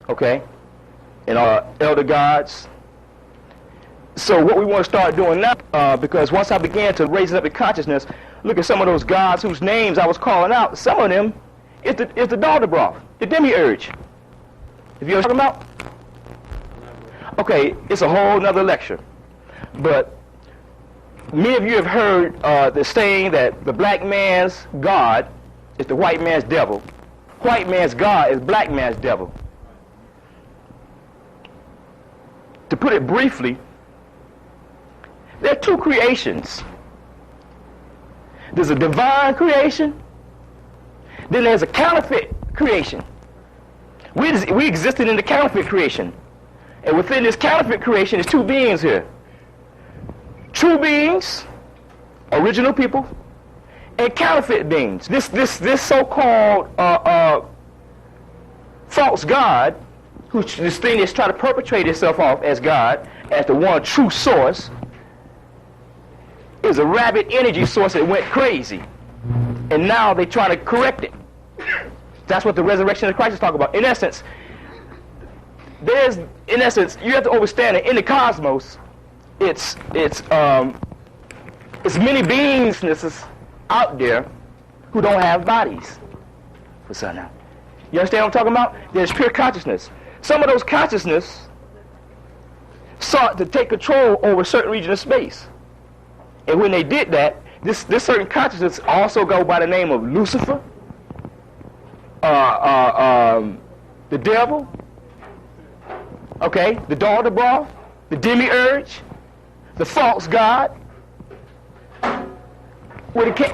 okay, and our elder gods. So what we want to start doing now, because once I began to raise up in consciousness, look at some of those gods whose names I was calling out. Some of them is the daughter broth, the demiurge. If you're talking about, okay, it's a whole nother lecture. But many of you have heard the saying that the black man's God is the white man's devil. White man's God is black man's devil. To put it briefly, there are two creations. There's a divine creation, then there's a counterfeit creation. We existed in the counterfeit creation. And within this counterfeit creation is two beings here. True beings, original people, and counterfeit beings. This so-called false God, this thing that's trying to perpetrate itself off as God, as the one true source, is a rabid energy source that went crazy. And now they try to correct it. That's what the resurrection of Christ is talking about. In essence, you have to understand that in the cosmos, it's many beings out there who don't have bodies. What's that now? You understand what I'm talking about? There's pure consciousness. Some of those consciousness sought to take control over a certain region of space. And when they did that, this certain consciousness also go by the name of Lucifer, the devil, okay, the daughter broth, the demiurge, the false god.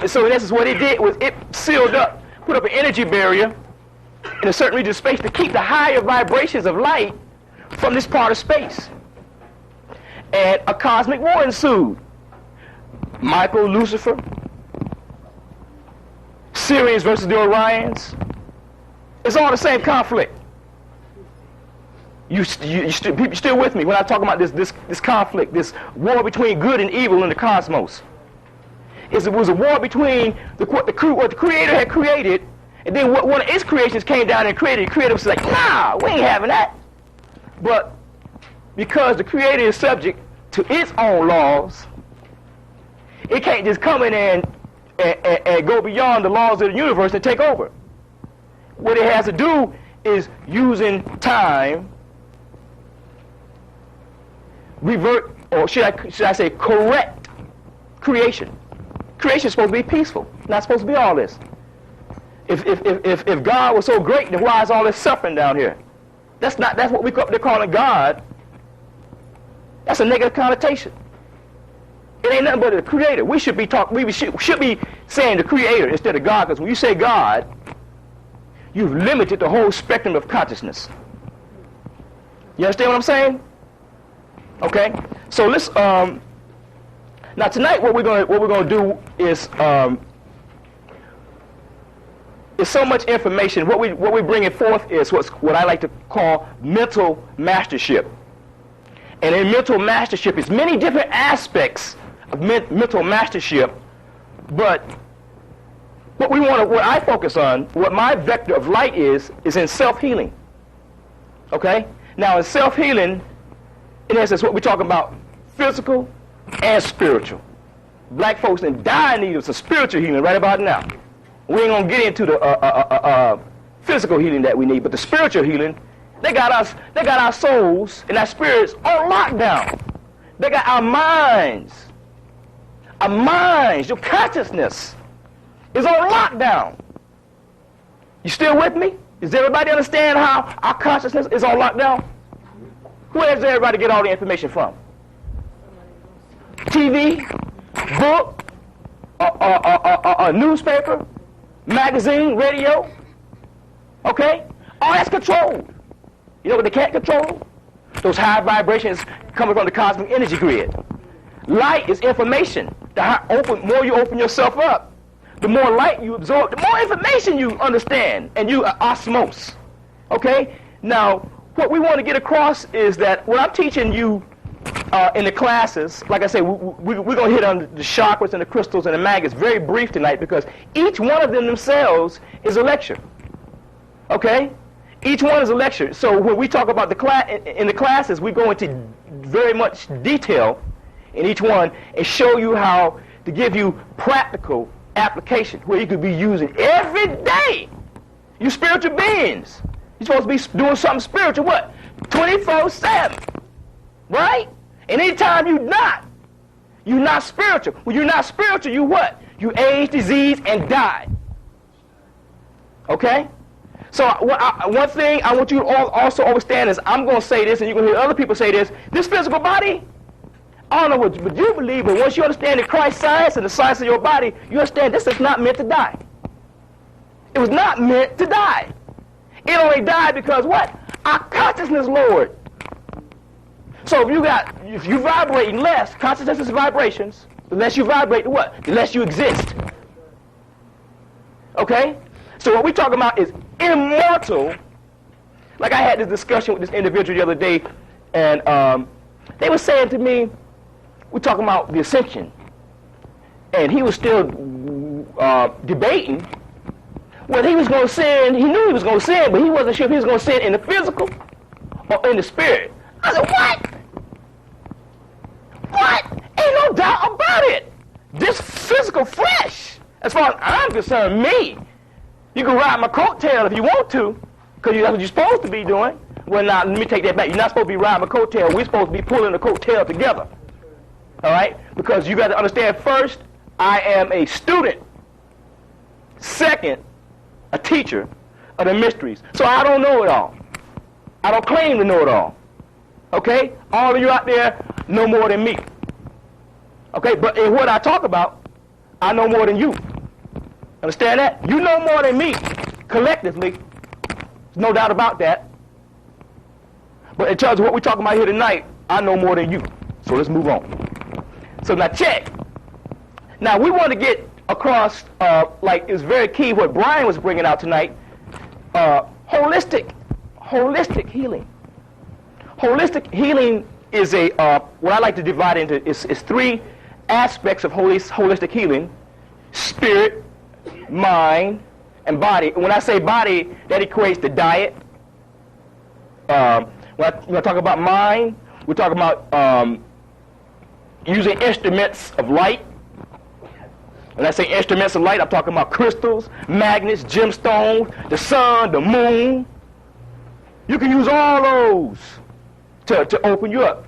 So in essence, what it did was it sealed up, put up an energy barrier in a certain region of space to keep the higher vibrations of light from this part of space. And a cosmic war ensued. Michael, Lucifer, Sirius versus the Orions. It's all the same conflict. You still with me when I talk about this conflict, this war between good and evil in the cosmos? It was a war between what the Creator had created, and then what one of its creations came down and created. The Creator was like, nah, we ain't having that. But because the Creator is subject to its own laws, it can't just come in and go beyond the laws of the universe and take over. What it has to do is using time, revert, or should I say correct creation. Creation is supposed to be peaceful, not supposed to be all this. If God was so great, then why is all this suffering down here? That's what they're calling God. That's a negative connotation. It ain't nothing but the Creator. We should be saying the Creator instead of God, because when you say God, you've limited the whole spectrum of consciousness. You understand what I'm saying? Okay. So let's now tonight what we're gonna do is so much information. What we're bringing forth is what I like to call mental mastership. And in mental mastership, it's many different aspects of mental mastership, but what I focus on, what my vector of light is in self-healing. Okay? Now in self-healing, in essence, what we're talking about, physical and spiritual. Black folks in dire need of some spiritual healing right about now. We ain't gonna get into the physical healing that we need, but the spiritual healing, they got our souls and our spirits on lockdown. They got our minds, your consciousness is on lockdown. You still with me? Does everybody understand how our consciousness is on lockdown? Where does everybody get all the information from? TV, book, a newspaper, magazine, radio. Okay? All that's controlled. You know what they can't control? Those high vibrations coming from the cosmic energy grid. Light is information. The more you open yourself up, the more light you absorb, the more information you understand, and you osmose. Okay? Now, what we want to get across is that what I'm teaching you in the classes, like I say, we're going to hit on the chakras and the crystals and the magnets very brief tonight, because each one of them themselves is a lecture. Okay? Each one is a lecture. So when we talk about the class in the classes, we go into very much detail in each one and show you how to give you practical application where you could be using every day. You spiritual beings. You're supposed to be doing something spiritual, what? 24/7. Right? And anytime you're not spiritual. When you're not spiritual, you what? You age, disease, and die. Okay? So one thing I want you to also understand is, I'm going to say this, and you're going to hear other people say this, this physical body, I don't know what you believe, but once you understand the Christ science and the science of your body, you understand this is not meant to die. It was not meant to die. It only died because what? Our consciousness lowered. So if you vibrating less, consciousness is vibrations, the less you vibrate, what? The less you exist. Okay? So what we're talking about is immortal. Like I had this discussion with this individual the other day, and they were saying to me, we're talking about the ascension, and he was still debating whether he was going to sin. He knew he was going to sin, but he wasn't sure if he was going to sin in the physical or in the spirit. I said, what? What? Ain't no doubt about it. This physical flesh, as far as I'm concerned, me. You can ride my coattail if you want to, because that's what you're supposed to be doing. Well, now, let me take that back. You're not supposed to be riding my coattail. We're supposed to be pulling the coattail together. All right? Because you got to understand, first, I am a student. Second, a teacher of the mysteries. So I don't know it all. I don't claim to know it all. Okay? All of you out there know more than me. Okay? But in what I talk about, I know more than you. Understand that? You know more than me, collectively. There's no doubt about that. But in terms of what we're talking about here tonight, I know more than you. So let's move on. So now check. Now we want to get across, like it's very key what Brian was bringing out tonight, holistic healing. Holistic healing is a, what I like to divide into is three aspects of holistic healing: spirit, mind, and body. When I say body, that equates to diet. When I talk about mind, we're talking about using instruments of light. When I say instruments of light, I'm talking about crystals, magnets, gemstones, the sun, the moon. You can use all those to open you up.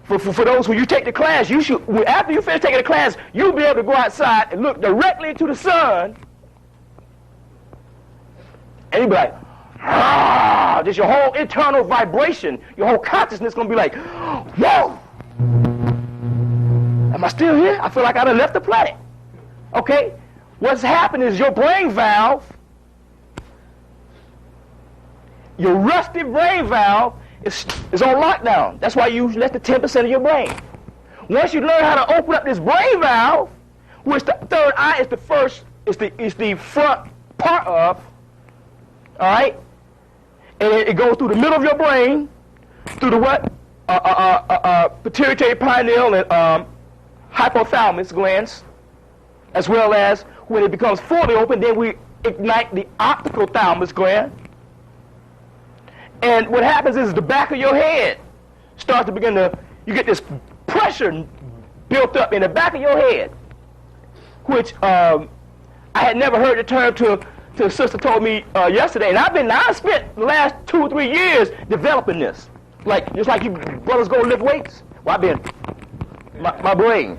For those, when you take the class, you should, after you finish taking the class, you'll be able to go outside and look directly into the sun, and you'll be like, ah, just your whole internal vibration, your whole consciousness is going to be like, whoa, am I still here? I feel like I done left the planet. Okay? What's happened is your brain valve, your rusty brain valve, is on lockdown. That's why you use less than 10% of your brain. Once you learn how to open up this brain valve, which the third eye is the first, is the front part of, all right, and it goes through the middle of your brain, through the what? Pituitary, pineal, and hypothalamus glands, as well as when it becomes fully open, then we ignite the optical thalamus gland. And what happens is the back of your head starts to begin to, you get this pressure built up in the back of your head, which I had never heard the term till a sister told me yesterday. And I spent the last 2 or 3 years developing this. Like, just like you brothers go lift weights. Well, I've been, my brain.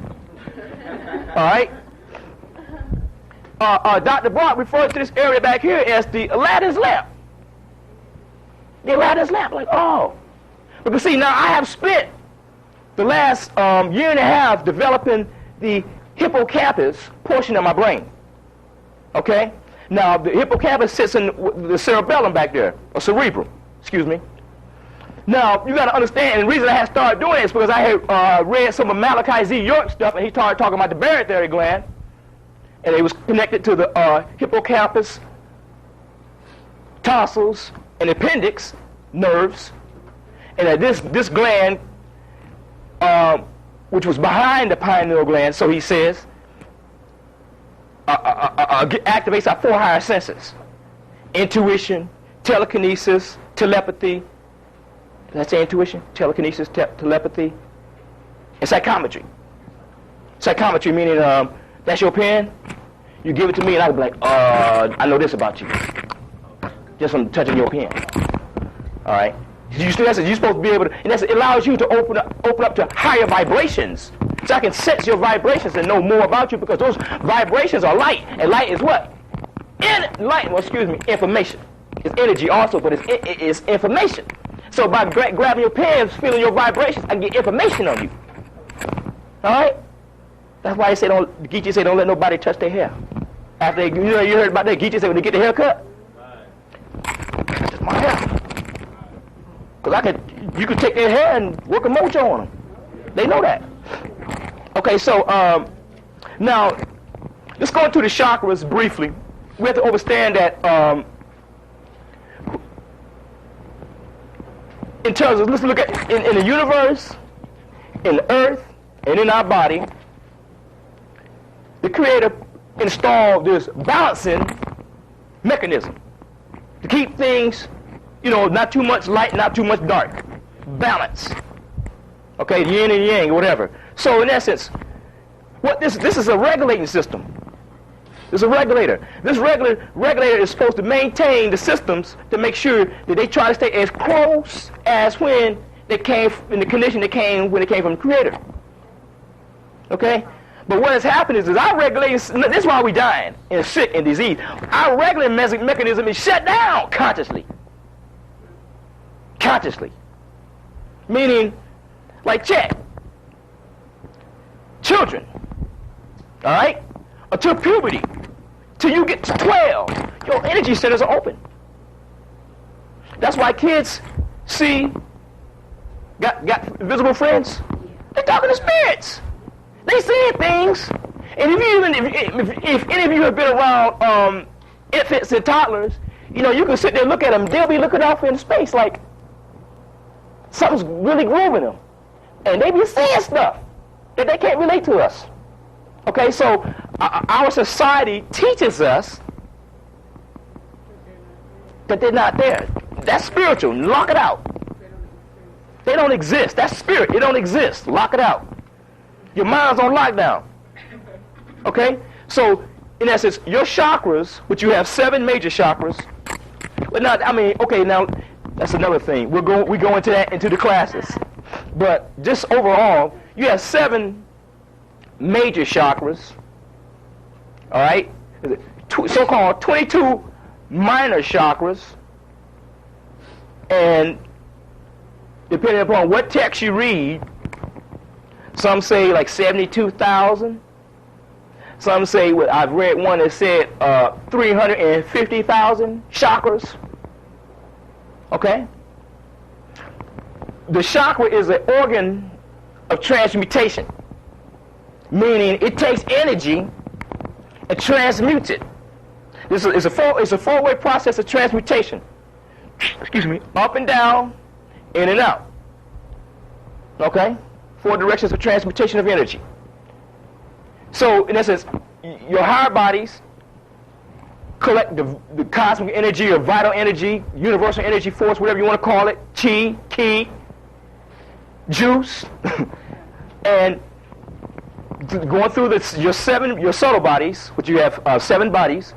All right? Dr. Brock referred to this area back here as the Aladdin's lamp. The Aladdin's lamp, like, oh. Because see, now I have spent the last year and a half developing the hippocampus portion of my brain. Okay? Now, the hippocampus sits in the cerebellum back there, or cerebrum, excuse me. Now, you got to understand, and the reason I had started doing it is because I had read some of Malachi Z. York's stuff, and he started talking about the barytheric gland, and it was connected to the hippocampus, tonsils, and appendix nerves, and that this gland, which was behind the pineal gland, so he says, activates our 4 higher senses: intuition, telekinesis, telepathy. Did I say intuition? Telekinesis, telepathy, and psychometry. Psychometry meaning that's your pen. You give it to me, and I can be like, I know this about you, just from touching your pen. All right. You're supposed to be able to, and it allows you to open up to higher vibrations. So I can sense your vibrations and know more about you, because those vibrations are light, and light is what? Information. It's energy also, but it's information. So by grabbing your pens, feeling your vibrations, I can get information on you. All right? That's why the Geechee say don't let nobody touch their hair. After you heard about that Geechee say when they get their hair cut? That's my hair. Because you could take their hair and work a mojo on them. They know that. Okay, so now let's go into the chakras briefly. We have to understand that in terms of, let's look at in the universe, in the earth, and in our body, the Creator installed this balancing mechanism to keep things, not too much light, not too much dark. Balance. Okay, yin and yang, whatever. So in essence, what this is a regulating system. It's a regulator. This regulator is supposed to maintain the systems to make sure that they try to stay as close as when they came in the condition they came when they came from the Creator. Okay? But what has happened is our regulating, this is why we're dying and sick and diseased. Our regulating mechanism is shut down consciously. Consciously. Meaning, like check. Children, all right, until puberty, till you get to 12, your energy centers are open. That's why kids got visible friends. They're talking to spirits. They seeing things. And if any of you have been around infants and toddlers, you can sit there and look at them. They'll be looking off in space like something's really grooving them, and they be seeing stuff that they can't relate to us. Okay, so our society teaches us that they're not there. That's spiritual. Lock it out. They don't exist. That's spirit. It don't exist. Lock it out. Your mind's on lockdown. Okay? So, in essence, your chakras, which you have 7 major chakras, but not, now, that's another thing. We go into that, into the classes. But just overall, you have 7 major chakras, all right? So-called 22 minor chakras, and depending upon what text you read, some say like 72,000. Some say, I've read one that said 350,000 chakras. Okay? The chakra is an organ of transmutation, meaning it takes energy and transmutes it. This is a four-way process of transmutation. Excuse me, up and down, in and out. Okay? 4 directions of transmutation of energy. So, in essence, your higher bodies collect the cosmic energy or vital energy, universal energy force, whatever you want to call it, chi, ki, juice, and going through your subtle bodies, which you have 7 bodies,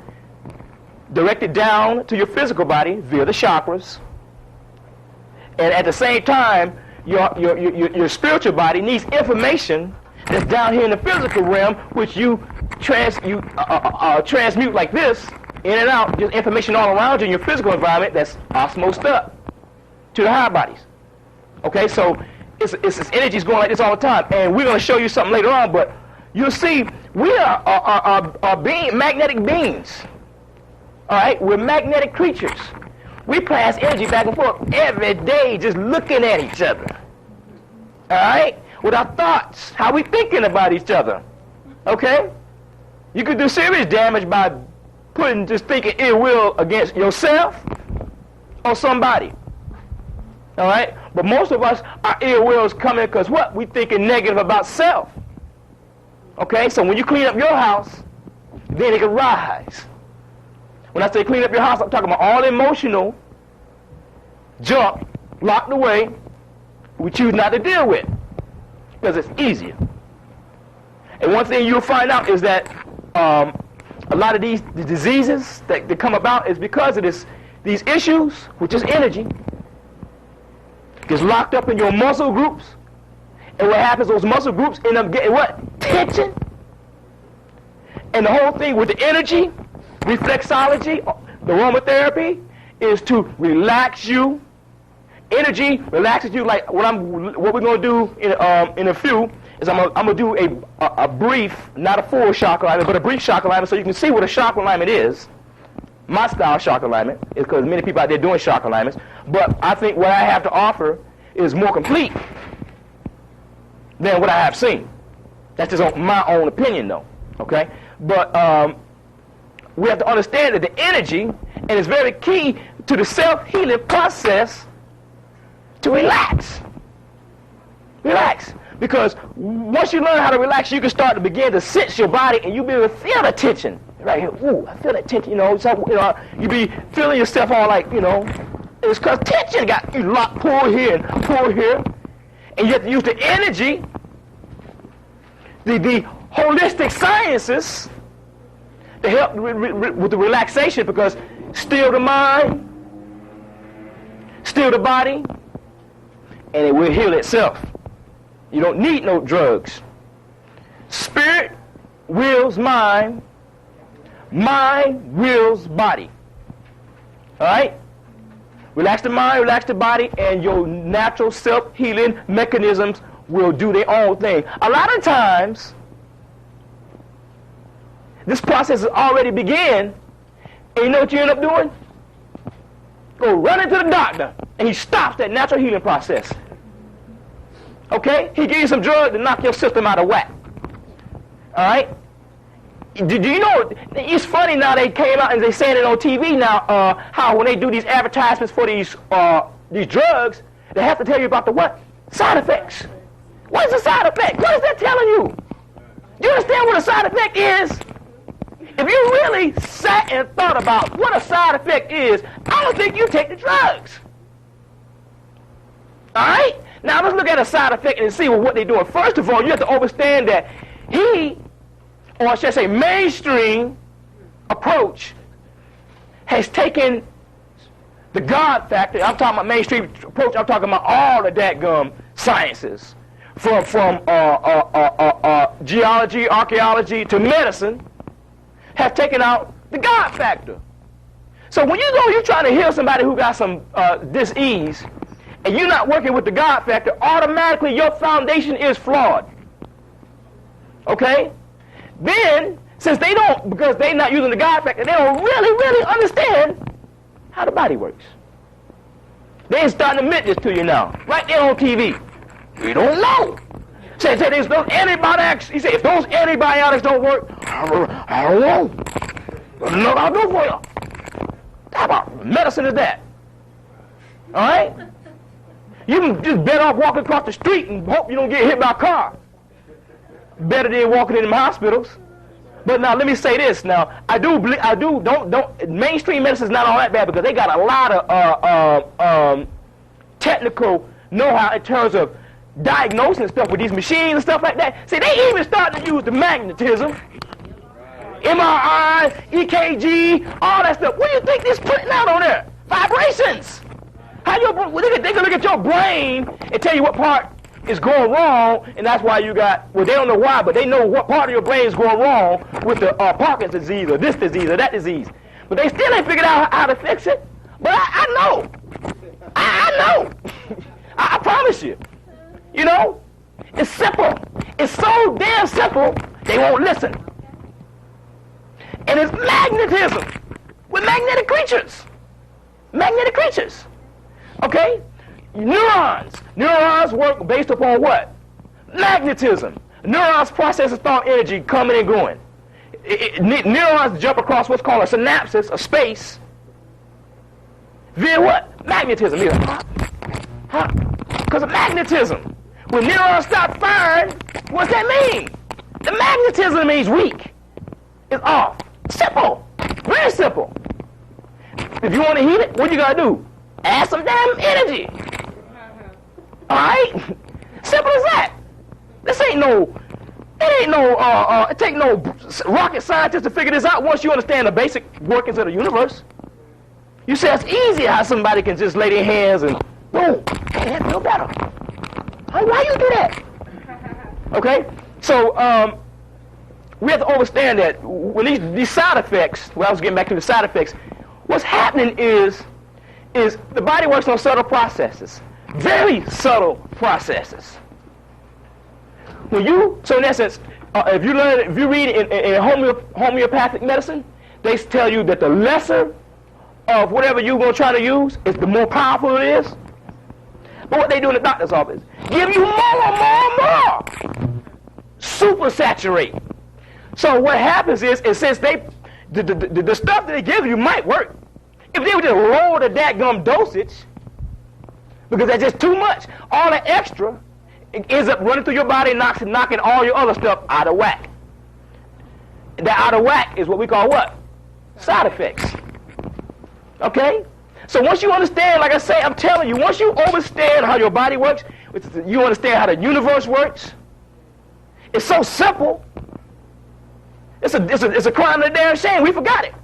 directed down to your physical body via the chakras, and at the same time, your spiritual body needs information that's down here in the physical realm, which you transmute like this, in and out, just information all around you in your physical environment that's osmosed up to the higher bodies. Okay, so it's energy's going like this all the time, and we're going to show you something later on, but you'll see we are magnetic beings. All right, we're magnetic creatures. We pass energy back and forth every day just looking at each other. All right, with our thoughts, how we thinking about each other. Okay, you could do serious damage by just thinking ill will against yourself or somebody. All right, but most of us, our ill will is coming because what? We thinking negative about self. Okay, so when you clean up your house, then it can rise. When I say clean up your house, I'm talking about all emotional junk locked away we choose not to deal with because it's easier. And one thing you'll find out is that a lot of these diseases that come about is because of these issues, which is energy, gets locked up in your muscle groups. And what happens, those muscle groups end up getting what? Tension. And the whole thing with the energy, reflexology, the aromatherapy, is to relax you. Energy relaxes you. Like what we're going to do in a few is I'm going to do a brief, not a full chakra alignment, but a brief chakra alignment so you can see what a chakra alignment is. My style chakra alignment is because many people out there doing chakra alignments. But I think what I have to offer is more complete than what I have seen. That's just my own opinion, though. Okay? But we have to understand that the energy, and it's very key to the self-healing process, to relax. Relax. Because once you learn how to relax, you can start to begin to sense your body, and you'll be able to feel the tension. Right here, ooh, I feel that tension, you be feeling yourself all like, it's because tension got you locked, pull here and pull here. And you have to use the energy, the holistic sciences to help with the relaxation, because still the mind, still the body, and it will heal itself. You don't need no drugs. Spirit wills mind, mind wills body. All right? Relax the mind, relax the body, and your natural self-healing mechanisms will do their own thing. A lot of times, this process has already begun, and you know what you end up doing? Go running to the doctor, and he stops that natural healing process. Okay? He gives you some drugs to knock your system out of whack. All right? Do you know, it's funny now they came out and they saying it on TV now, how when they do these advertisements for these drugs, they have to tell you about the what? Side effects. What is the side effect? What is that telling you? Do you understand what a side effect is? If you really sat and thought about what a side effect is, I don't think you take the drugs. All right? Now let's look at a side effect and see what they're doing. First of all, you have to understand that or I should say mainstream approach has taken the God factor. I'm talking about mainstream approach. I'm talking about all the dadgum sciences, from geology, archaeology to medicine, have taken out the God factor. So when you're trying to heal somebody who got some dis-ease, and you're not working with the God factor, automatically your foundation is flawed. Okay? Then, since because they're not using the God factor, they don't really understand how the body works. They're starting to admit this to you now, right there on TV. We don't know. Say there's no antibiotics. He said, if those antibiotics don't work, I don't know. No, I'll do for you. How about medicine is that? All right? You can just bet off walking across the street and hope you don't get hit by a car. Better than walking in them hospitals. But now let me say this. Now don't mainstream medicine is not all that bad because they got a lot of technical know-how in terms of diagnosing stuff with these machines and stuff like that. See, they even starting to use the magnetism, MRI, EKG, all that stuff. What do you think this putting out on there? Vibrations. They can look at your brain and tell you what part is going wrong, and that's why you got, well, they don't know why, but they know what part of your brain is going wrong with the Parkinson's disease or this disease or that disease. But they still ain't figured out how to fix it. But I know. I know. I promise you. You know? It's simple. It's so damn simple, they won't listen. And it's magnetism. We're magnetic creatures. Magnetic creatures. Okay? Neurons work based upon what? Magnetism. Neurons process thought energy coming and going. Neurons jump across what's called a synapses, a space, via what? Magnetism. Because of magnetism. When neurons stop firing, what's that mean? The magnetism means weak. It's off. Simple. Very simple. If you want to heat it, what you got to do? Add some damn energy. All right? Simple as that. This ain't no, it take no rocket scientist to figure this out once you understand the basic workings of the universe. You say it's easy how somebody can just lay their hands and boom, hey, that feel better. Why you do that? Okay? So we have to understand that when these side effects, I was getting back to the side effects, what's happening is the body works on subtle processes, very subtle processes. So in essence, if you read in homeopathic medicine, they tell you that the lesser of whatever you're going to try to use is the more powerful it is. But what they do in the doctor's office, give you more. Super saturate. So what happens is since the stuff that they give you might work, if they would just lower the dadgum dosage, because that's just too much, all that extra ends up running through your body and knocking all your other stuff out of whack. That out of whack is what we call what? Side effects. Okay? So once you understand, like I say, I'm telling you, once you understand how your body works, you understand how the universe works, it's so simple. It's a crime and a damn shame. We forgot it.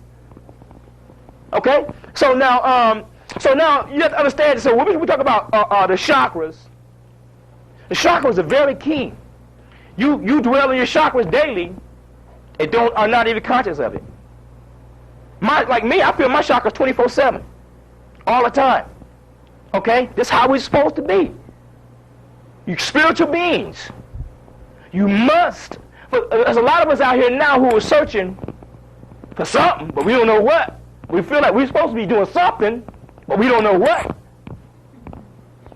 Okay? So now you have to understand. So when we talk about the chakras are very key. You dwell in your chakras daily and are not even conscious of it. Like me, I feel my chakras 24/7, all the time. Okay? This is how we're supposed to be. You spiritual beings. You must. There's a lot of us out here now who are searching for something, but we don't know what. We feel like we're supposed to be doing something, but we don't know what.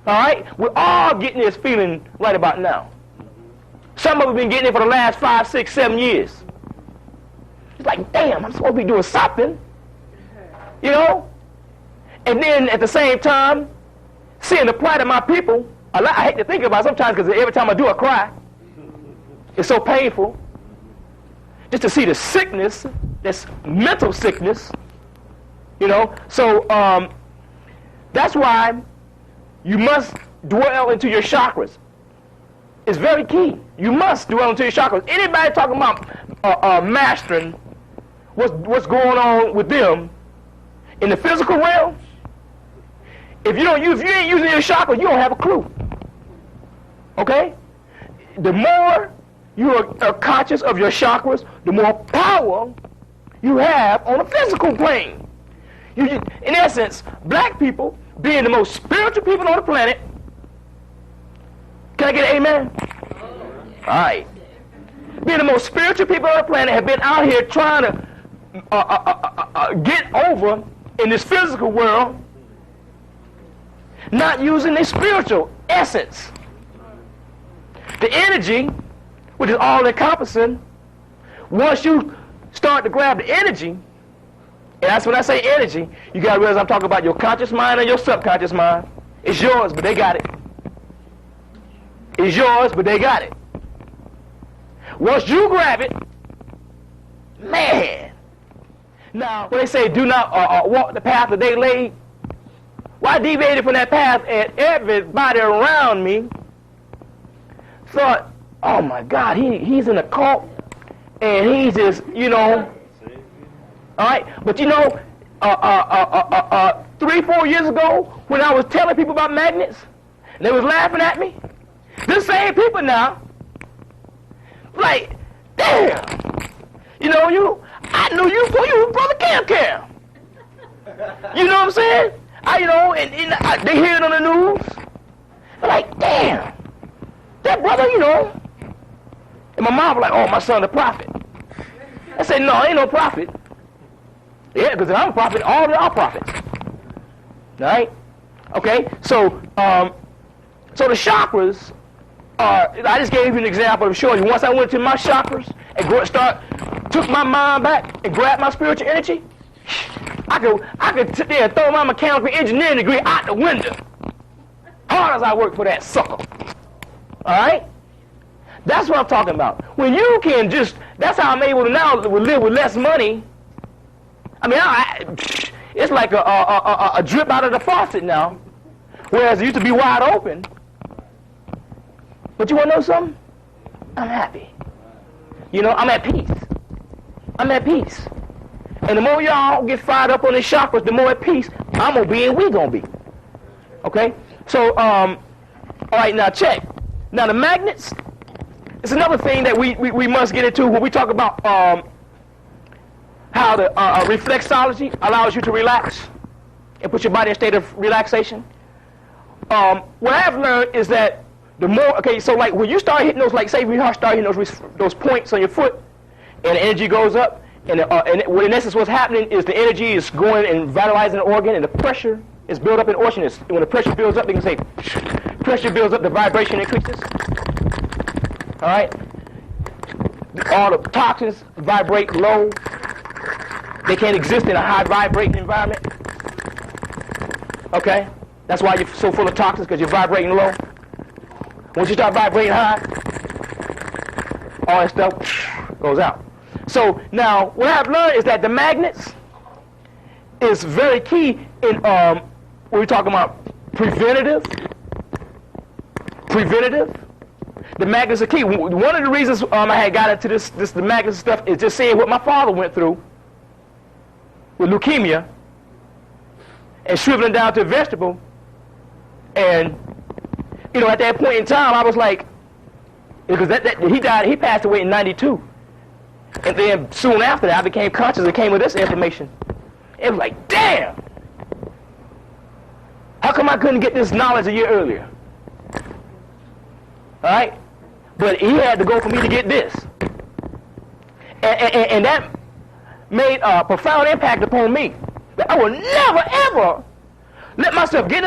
All right? We're all getting this feeling right about now. Some of us have been getting it for the last 5, 6, 7 years. It's like, damn, I'm supposed to be doing something. You know? And then at the same time, seeing the plight of my people, I hate to think about it sometimes because every time I do, I cry. It's so painful. Just to see the sickness, this mental sickness, you know. So that's why you must dwell into your chakras. It's very key. You must dwell into your chakras. Anybody talking about mastering what's going on with them in the physical realm, if you ain't using your chakras, you don't have a clue. Okay? The more you are conscious of your chakras, the more power you have on the physical plane. In essence, black people, being the most spiritual people on the planet, can I get an amen? All right. Being the most spiritual people on the planet have been out here trying to get over in this physical world, not using their spiritual essence. The energy, which is all-encompassing, once you start to grab the energy, and that's when I say energy, you got to realize I'm talking about your conscious mind and your subconscious mind. It's yours, but they got it. It's yours, but they got it. Once you grab it, man. Now, when they say do not walk the path that they laid, well, I deviated from that path, and everybody around me thought, oh my God, he's in a cult, and he's just, you know, all right. But you know, 3, 4 years ago, when I was telling people about magnets, and they was laughing at me, the same people now, like, damn, you know, I knew you before you was Brother Kam Kam. You know what I'm saying? And they hear it on the news. They're like, damn, that brother, you know. And my mom was like, oh, my son, the prophet. I said, no, ain't no prophet. Yeah, because if I'm a prophet, all of y'all prophets. All right? Okay? So the chakras are, I just gave you an example of showing you. Once I went to my chakras and took my mind back and grabbed my spiritual energy, I could sit there and throw my mechanical engineering degree out the window. Hard as I work for that sucker. All right? That's what I'm talking about. When you can just, that's how I'm able to now live with less money. I mean, it's like a drip out of the faucet now, whereas it used to be wide open. But you want to know something? I'm happy. You know, I'm at peace. I'm at peace. And the more y'all get fired up on the chakras, the more at peace I'm going to be and we going to be. Okay? So, all right, now check. Now the magnets, it's another thing that we must get into when we talk about how the reflexology allows you to relax and put your body in a state of relaxation. What I've learned is that the more, okay, so like when you start hitting those, like say if you start hitting those points on your foot and the energy goes up, and what in essence what's happening is the energy is going and vitalizing the organ, and the pressure is built up in the organ. When the pressure builds up, you can say pressure builds up, the vibration increases. All right? All the toxins vibrate low. They can't exist in a high vibrating environment. Okay? That's why you're so full of toxins, because you're vibrating low. Once you start vibrating high, all that stuff goes out. So now, what I've learned is that the magnets is very key in when we're talking about preventative. The magnets are key. One of the reasons I had got into the magnets stuff is just seeing what my father went through with leukemia and shriveling down to a vegetable. And you know, at that point in time, I was like, because he passed away in '92. And then soon after that, I became conscious and came with this information. It was like, damn! How come I couldn't get this knowledge a year earlier? All right? But he had to go for me to get this. And that made a profound impact upon me. That I will never, ever let myself be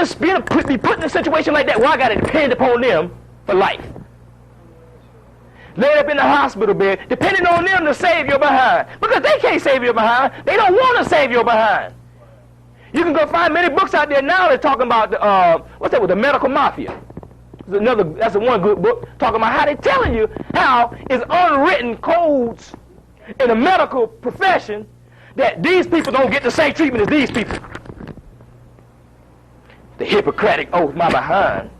put in a situation like that where I got to depend upon them for life. Laid up in the hospital bed, depending on them to save your behind. Because they can't save your behind. They don't want to save your behind. You can go find many books out there now that talking about the medical mafia. That's the one good book talking about how they're telling you how it's unwritten codes in the medical profession that these people don't get the same treatment as these people. The Hippocratic oath, my behind.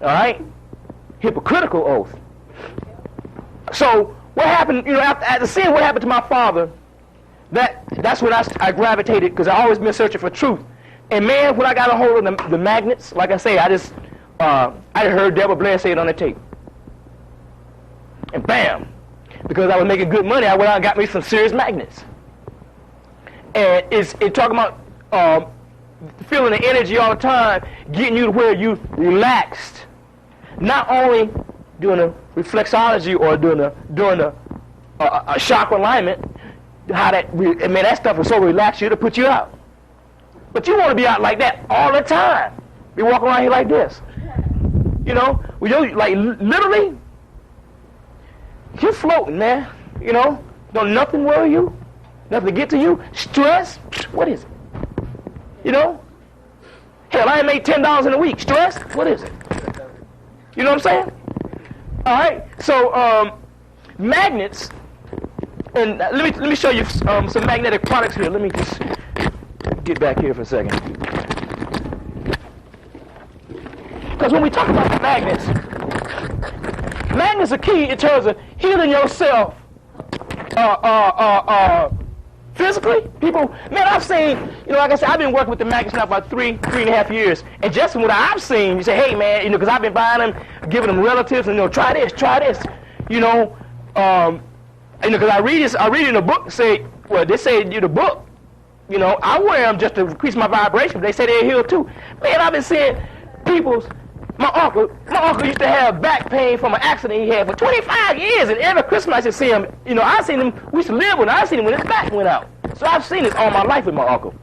All right? Hypocritical oath. So what happened, you know, after seeing what happened to my father, that's when I gravitated, because I always been searching for truth. And man, when I got a hold of the magnets, like I say, I heard Deborah Blair say it on the tape. And bam, because I was making good money, I went out and got me some serious magnets. And it's talking about feeling the energy all the time, getting you to where you relaxed. Not only doing a reflexology or doing a chakra alignment, that stuff will so relax you to put you out. But you want to be out like that all the time. Be walking around here like this. You know, like literally, you're floating, man. You know, don't nothing worry you, nothing to get to you. Stress, what is it? You know, hell, I ain't made $10 in a week. Stress, what is it? You know what I'm saying? All right. So magnets, and let me show you some magnetic products here. Let me just get back here for a second. Because when we talk about magnets are key in terms of healing yourself physically. People, man, I've seen, you know, like I said, I've been working with the magnets now about three and a half years. And just from what I've seen, you say, hey, man, you know, because I've been buying them, giving them relatives, and, you know, try this. You know, because I read in a book, they say the book, you know, I wear them just to increase my vibration, but they say they're healed too. Man, I've been seeing my uncle used to have back pain from an accident he had for 25 years, and every Christmas I used to see him, you know, we used to live with him, I seen him when his back went out. So I've seen this all my life with my uncle.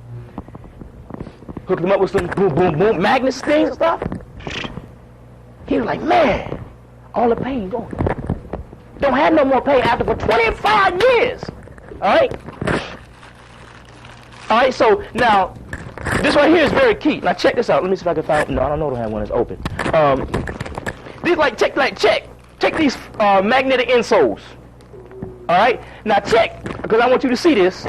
Hooked him up with some boom, boom, boom, magnet things and stuff. He was like, man, all the pain gone. Don't have no more pain after for 25 years. All right? All right, so now, this right here is very key. Now check this out. Let me see if I can find. No, I don't know. I don't have one that's open. Check these magnetic insoles. All right. Now check, because I want you to see this.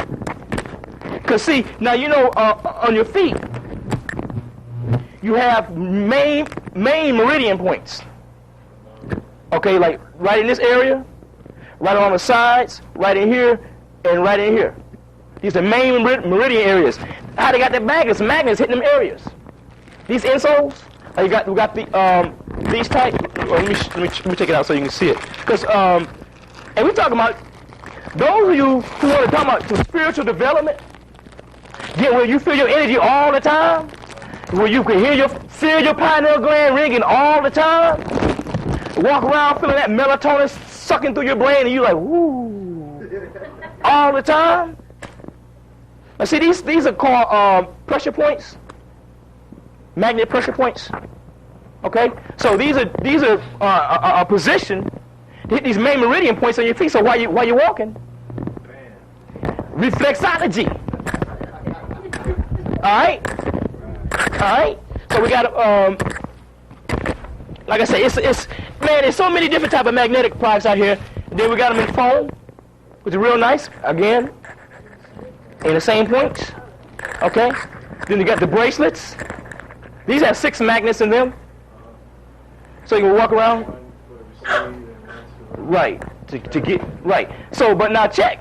Because see, now you know on your feet, you have main meridian points. Okay, like right in this area, right on the sides, right in here, and right in here. These are main meridian areas. How they got the magnets? Magnets hitting them areas. These insoles, we got the these type. Let me check it out so you can see it. Because and we're talking about those of you who want to talk about some spiritual development, where you feel your energy all the time, where you can feel your pineal gland ringing all the time, walk around feeling that melatonin sucking through your brain, and you're like, woo, all the time. Now see, these are called pressure points, magnet pressure points. Okay, so these are a position to hit these main meridian points on your feet. So while you're walking, reflexology. All right. So we got like I say, it's man. There's so many different type of magnetic products out here. And then we got them in foam, which is real nice. Again, in the same points. Okay. Then you got the bracelets. These have 6 magnets in them, so you can walk around. Right. To get right. So, but now check,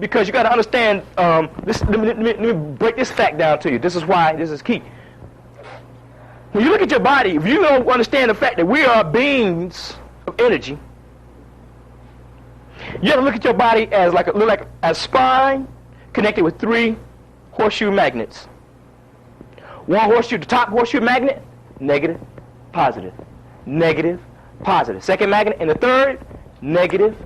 because you got to understand this. Let me break this fact down to you. This is why this is key. When you look at your body, if you don't understand the fact that we are beings of energy, you have to look at your body as like a spine connected with 3 horseshoe magnets. One horseshoe, the top horseshoe magnet, negative, positive, negative, positive. Second magnet, and the third, negative,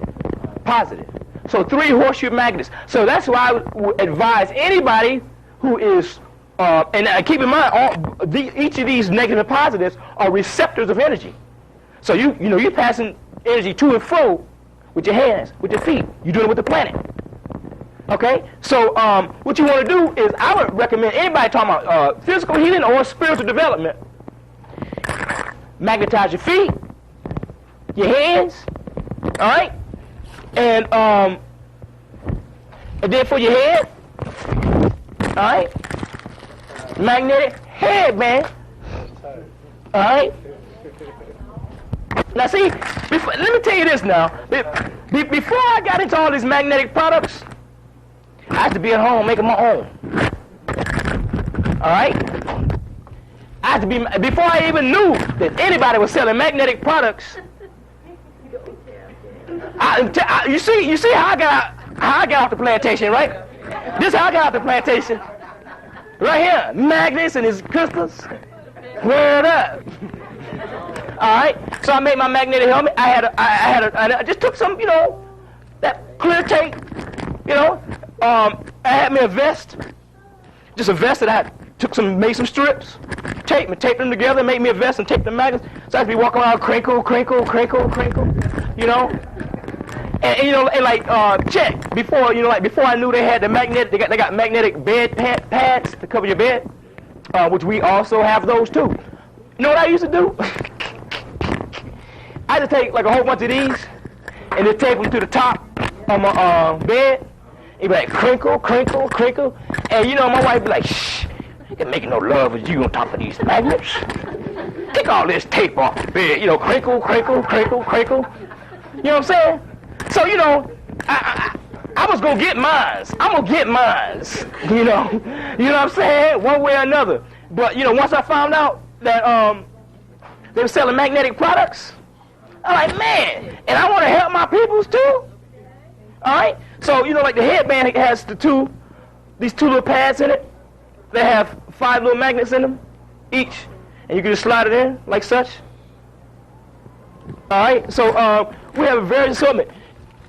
positive. So 3 horseshoe magnets. So that's why I would advise anybody who is, and keep in mind, each of these negative and positives are receptors of energy. So you're passing energy to and fro with your hands, with your feet. You're doing it with the planet. Okay? So what you want to do is, I would recommend anybody talking about physical healing or spiritual development, magnetize your feet, your hands, all right? And then for your head, all right? Magnetic head, man. All right? Now see, let me tell you this now. Before I got into all these magnetic products, I had to be at home making my own. All right? I had to be, before I even knew that anybody was selling magnetic products. You see how I got off the plantation, right? This is how I got off the plantation. Right here, magnets and his crystals. Word up. All right. So I made my magnetic helmet. I just took some, that clear tape. I had me a vest. Just a vest that I made some strips, taped them together, made me a vest and taped the magnets. So I had to be walking around, crinkle, crinkle, crinkle, crinkle. And like check before before I knew they had the magnetic, they got magnetic bed pads to cover your bed, which we also have those too. You know what I used to do? I just take like a whole bunch of these and just tape them to the top of my bed. It'd be like crinkle, crinkle, crinkle, and my wife would be like, shh, ain't making no love with you on top of these magnets. Take all this tape off the bed, crinkle, crinkle, crinkle, crinkle. You know what I'm saying? So, I was going to get mines. I'm going to get mines. You know what I'm saying? One way or another. But, once I found out that they were selling magnetic products, I'm like, man, and I want to help my peoples too. All right? So, like the headband has these 2 little pads in it. They have 5 little magnets in them each. And you can just slide it in like such. All right? So, we have a various assortment.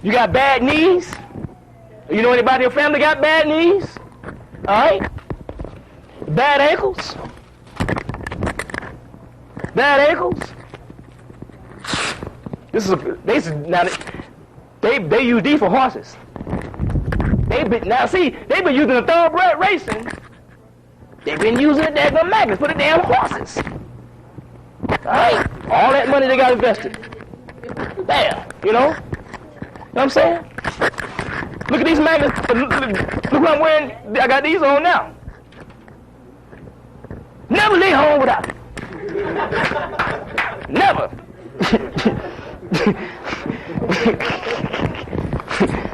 You got bad knees? You know anybody in your family got bad knees? All right? Bad ankles? Bad ankles? They use these for horses. They've been using the thoroughbred racing. They've been using the daggone magnets for the damn horses. All right? All that money they got invested. Bam, you know what I'm saying? Look at these magnets. Look what I'm wearing. I got these on now. Never leave home without it. Never.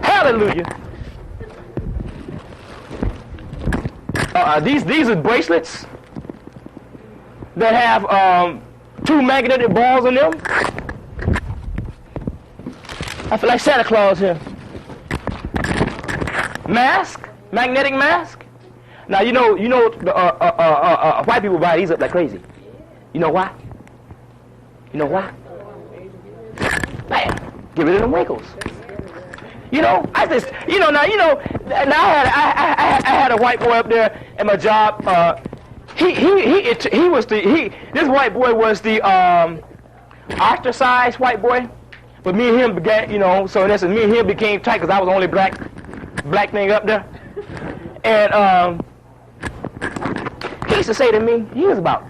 Hallelujah. These are bracelets that have 2 magnetic balls in them. I feel like Santa Claus here. Mask, magnetic mask. Now you know white people buy these up like crazy. You know why? You know why? Bam, give it them wiggles. You know, I had a white boy up there at my job. This white boy was the ostracized white boy, but me and him began, so in essence, me and him became tight because I was the only black thing up there. And he used to say to me, he was about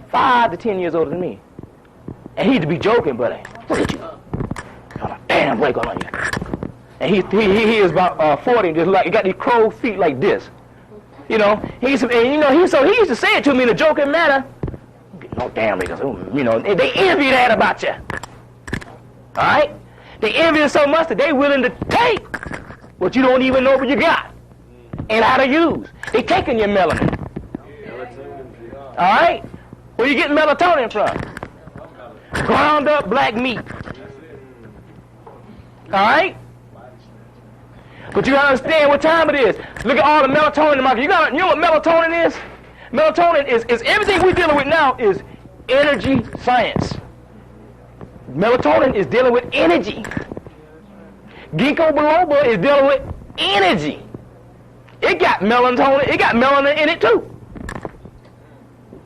5 to 10 years older than me, and he used to be joking, but look at you, damn boy, going on you. And he is about 40, just like he got these crow feet like this. He used to say it to me in a joking manner. No damn niggas, they envy that about you. All right, they envy it so much that they willing to take what you don't even know what you got and how to use. They taking your melanin. All right, where you getting melatonin from? Ground up black meat. All right. But you gotta understand what time it is. Look at all the melatonin in the market. You know what melatonin is? Melatonin is everything we're dealing with now is energy science. Melatonin is dealing with energy. Ginkgo biloba is dealing with energy. It got melatonin. It got melanin in it too.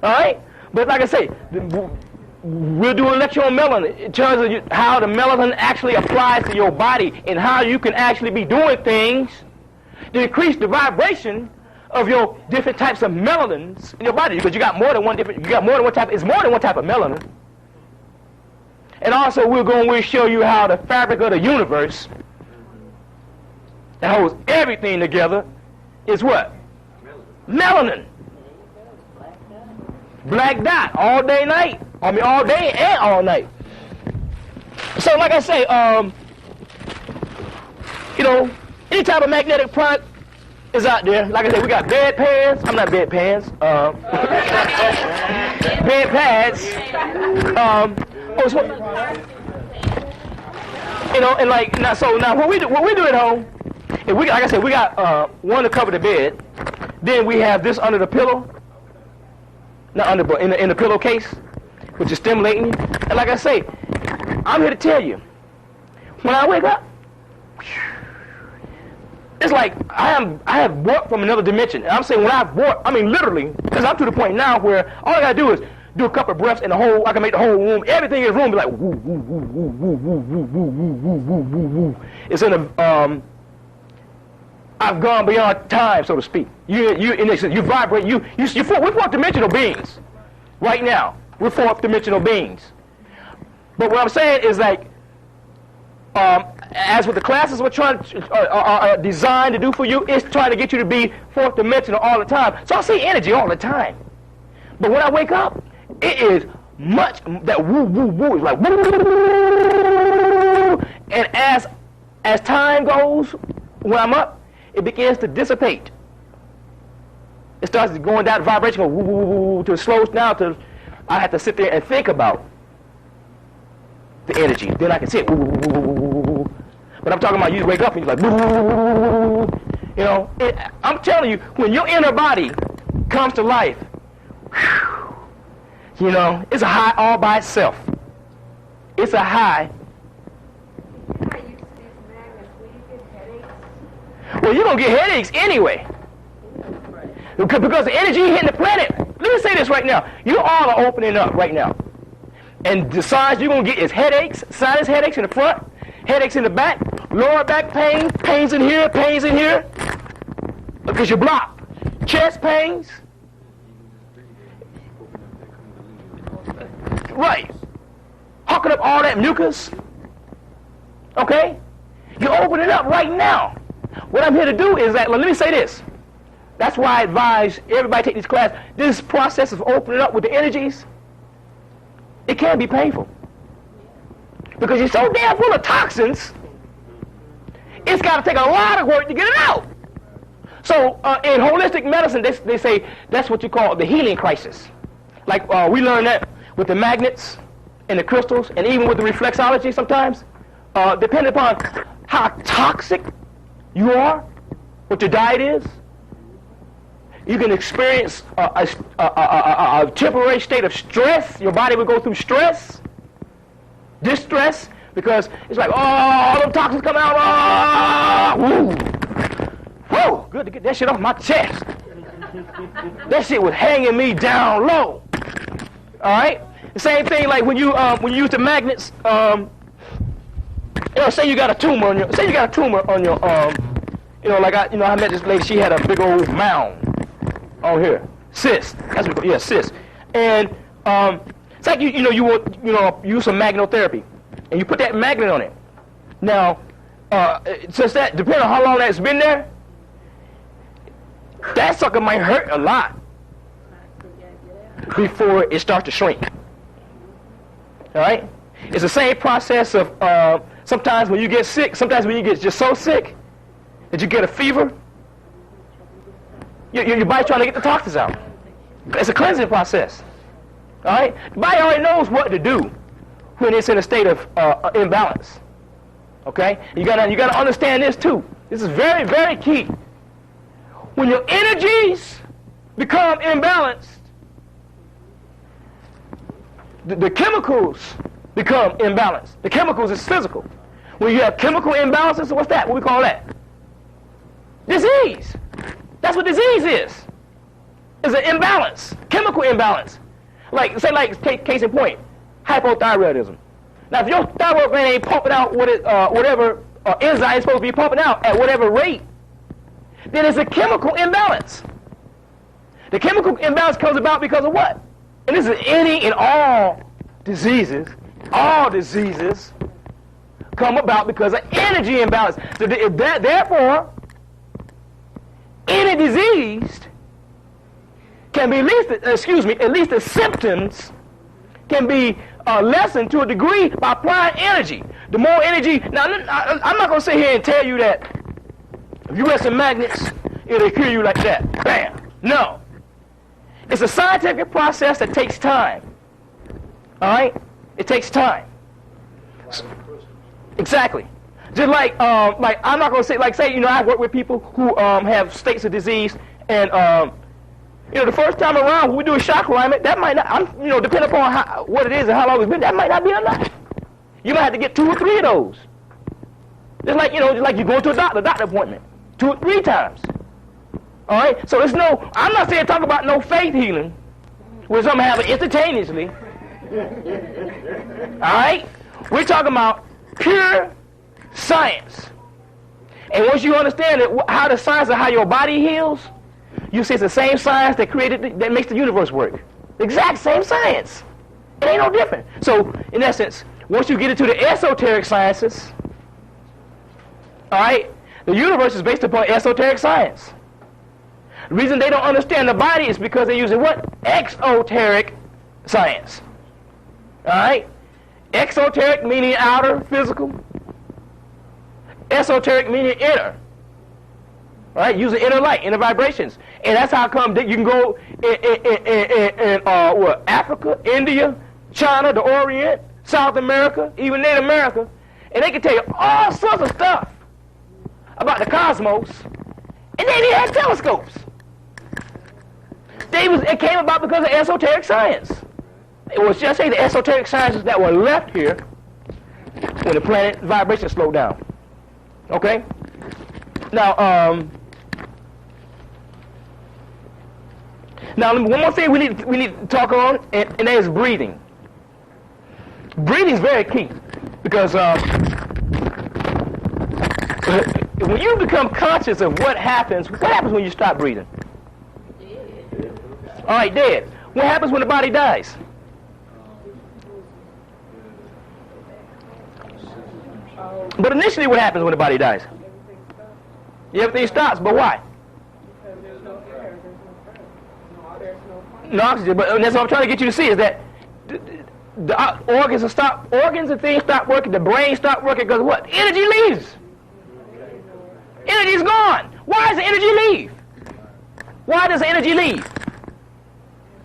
All right. But like I say, we'll do a lecture on melanin in terms of how the melanin actually applies to your body and how you can actually be doing things to increase the vibration of your different types of melanins in your body, because you got more than one type. It's more than one type of melanin. And also we'll show you how the fabric of the universe that holds everything together is what? Melanin. Black dot, all day, night. I mean, all day and all night. So, like I say, any type of magnetic product is out there. Like I said, we got bedpans. I'm not bedpans. Bed pads. And like now. So now, what we do at home, like I said, we got one to cover the bed. Then we have this under the pillow. Not under, but in the pillowcase, which is stimulating you. And like I say, I'm here to tell you, when I wake up, it's like I have warped from another dimension. And I'm saying when I've warped, I mean literally, because I'm to the point now where all I gotta do is do a couple of breaths and I can make the whole room, everything in the room be like woo, woo, woo, woo, woo, woo, woo, woo, woo, woo, woo, woo. It's in a, I've gone beyond time, so to speak. You vibrate. We're fourth dimensional beings, right now. We're fourth dimensional beings. But what I'm saying is like, as what the classes are designed to do for you, it's trying to get you to be fourth dimensional all the time. So I see energy all the time. But when I wake up, it is much that woo woo woo is like woo, and as time goes, when I'm up, it begins to dissipate. It starts going down, vibration goes woo, woo, woo, woo, till it slows down to I have to sit there and think about the energy. Then I can see it. Woo, woo, woo, woo, woo, woo. But I'm talking about you wake up and you're like, woo, woo, woo, woo, woo. I'm telling you, when your inner body comes to life, it's a high all by itself. It's a high. Well, you're going to get headaches anyway. Because the energy hitting the planet. Let me say this right now. You all are opening up right now. And the signs you're going to get is headaches, sinus headaches in the front, headaches in the back, lower back pain, pains in here, because you're blocked. Chest pains. Right. Hooking up all that mucus. Okay? You're opening up right now. What I'm here to do is that, let me say this. That's why I advise everybody take this class. This process of opening up with the energies, it can be painful. Because you're so damn full of toxins, it's got to take a lot of work to get it out. So in holistic medicine, they say that's what you call the healing crisis. Like we learn that with the magnets and the crystals, and even with the reflexology sometimes, depending upon how toxic you are, what your diet is, you can experience a temporary state of stress. Your body will go through stress, distress, because it's like, oh, all them toxins coming out. Oh, woo. Woo, good to get that shit off my chest. That shit was hanging me down low. All right? The same thing like when you use the magnets, say you got a tumor on your, like I met this lady, she had a big old mound on here. Cyst. That's what cyst. And it's like you use some magnetotherapy, and you put that magnet on it. Now, since that, depending on how long that's been there, that sucker might hurt a lot before it starts to shrink. All right? It's the same process of sometimes when you get sick, sometimes when you get just so sick that you get a fever, your body's trying to get the toxins out. It's a cleansing process. All right? The body already knows what to do when it's in a state of imbalance. Okay? You gotta understand this too. This is very, very key. When your energies become imbalanced, the chemicals become imbalanced. The chemicals is physical. When you have chemical imbalances, what's that? What we call that? Disease. That's what disease is. It's an imbalance, chemical imbalance. Case in point, hypothyroidism. Now, if your thyroid gland ain't pumping out whatever enzyme is supposed to be pumping out at whatever rate, then it's a chemical imbalance. The chemical imbalance comes about because of what? And this is any and all diseases. All diseases come about because of energy imbalance. So therefore, any disease can be at least the symptoms can be lessened to a degree by applying energy. The more energy, now I'm not going to sit here and tell you that if you wear some magnets, it'll cure you like that. Bam. No. It's a scientific process that takes time. All right? It takes time. Exactly. Just like I'm not going to say, I work with people who have states of disease, and the first time around when we do a chakra alignment, that might not, depending upon what it is and how long it's been, that might not be enough. You might have to get 2 or 3 of those. Just like you go to a doctor appointment 2 or 3 times. All right? So I'm not saying talk about no faith healing, where something happen instantaneously. All right? We're talking about pure science. And once you understand how the science of how your body heals, you see it's the same science that makes the universe work. The exact same science. It ain't no different. So, in essence, once you get into the esoteric sciences, all right, the universe is based upon esoteric science. The reason they don't understand the body is because they're using what? Exoteric science. All right? Exoteric meaning outer, physical. Esoteric meaning inner. All right? Using inner light, inner vibrations. And that's how come that you can go in Africa, India, China, the Orient, South America, even Native America, and they can tell you all sorts of stuff about the cosmos, and they didn't have telescopes. It came about because of esoteric science. It was just the esoteric sciences that were left here when the planet vibration slowed down. Okay? Now, one more thing we need to talk on, and that is breathing. Breathing is very key because when you become conscious of what happens when you stop breathing? All right, dead. What happens when the body dies? But initially, what happens when the body dies? Everything stops, but why? Because there's no air, there's no No oxygen. But that's what I'm trying to get you to see is that the organs and things stop working. The brain stop working because what? Energy leaves. Energy's gone. Why does the energy leave? Why does the energy leave?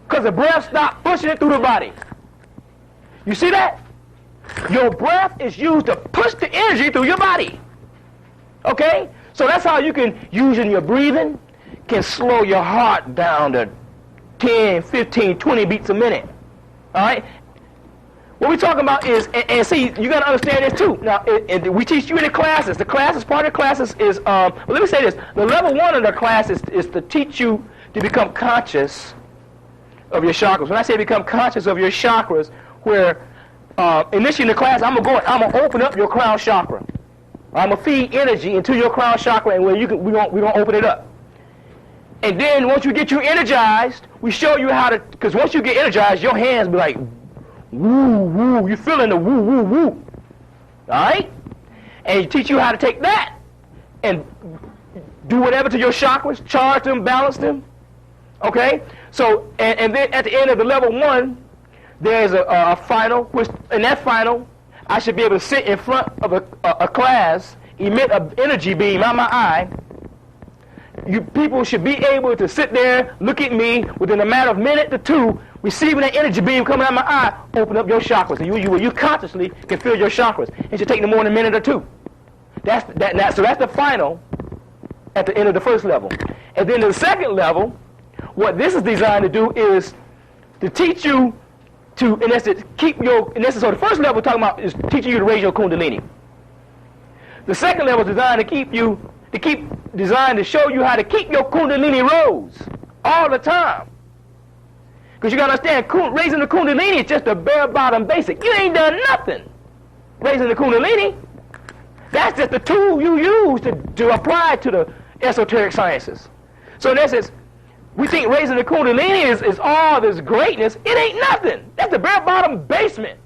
Because the breath stopped pushing it through the body. You see that? Your breath is used to push the energy through your body. Okay? So that's how you can, using your breathing, can slow your heart down to 10, 15, 20 beats a minute. All right? What we're talking about is, and see, you got to understand this too. Now, we teach you in the classes. The classes, part of the classes is, well, let me say this. The level 1 of the class is to teach you to become conscious of your chakras. When I say become conscious of your chakras, where initially in the class, I'm gonna open up your crown chakra. I'm gonna feed energy into your crown chakra, and we're gonna open it up. And then once you get you energized, we show you how to. Because once you get energized, your hands be like, woo woo. You're feeling the woo woo woo. All right? And you teach you how to take that and do whatever to your chakras, charge them, balance them. Okay? So and then at the end of the level 1. There's a final, which in that final, I should be able to sit in front of a class, emit an energy beam out my eye. You people should be able to sit there, look at me, within a matter of minute to 2, receiving that energy beam coming out my eye, open up your chakras. And you consciously can feel your chakras. It should take no more than a minute or 2. So that's the final at the end of the first level. And then the second level, what this is designed to do is to teach you to, in essence, so the first level we're talking about is teaching you to raise your kundalini. The second level is designed to show you how to keep your kundalini rose all the time. Because you got to understand, raising the kundalini is just a bare bottom basic. You ain't done nothing raising the kundalini. That's just the tool you use to apply to the esoteric sciences. So in essence, we think raising the kundalini is all this greatness. It ain't nothing. That's the bare bottom basement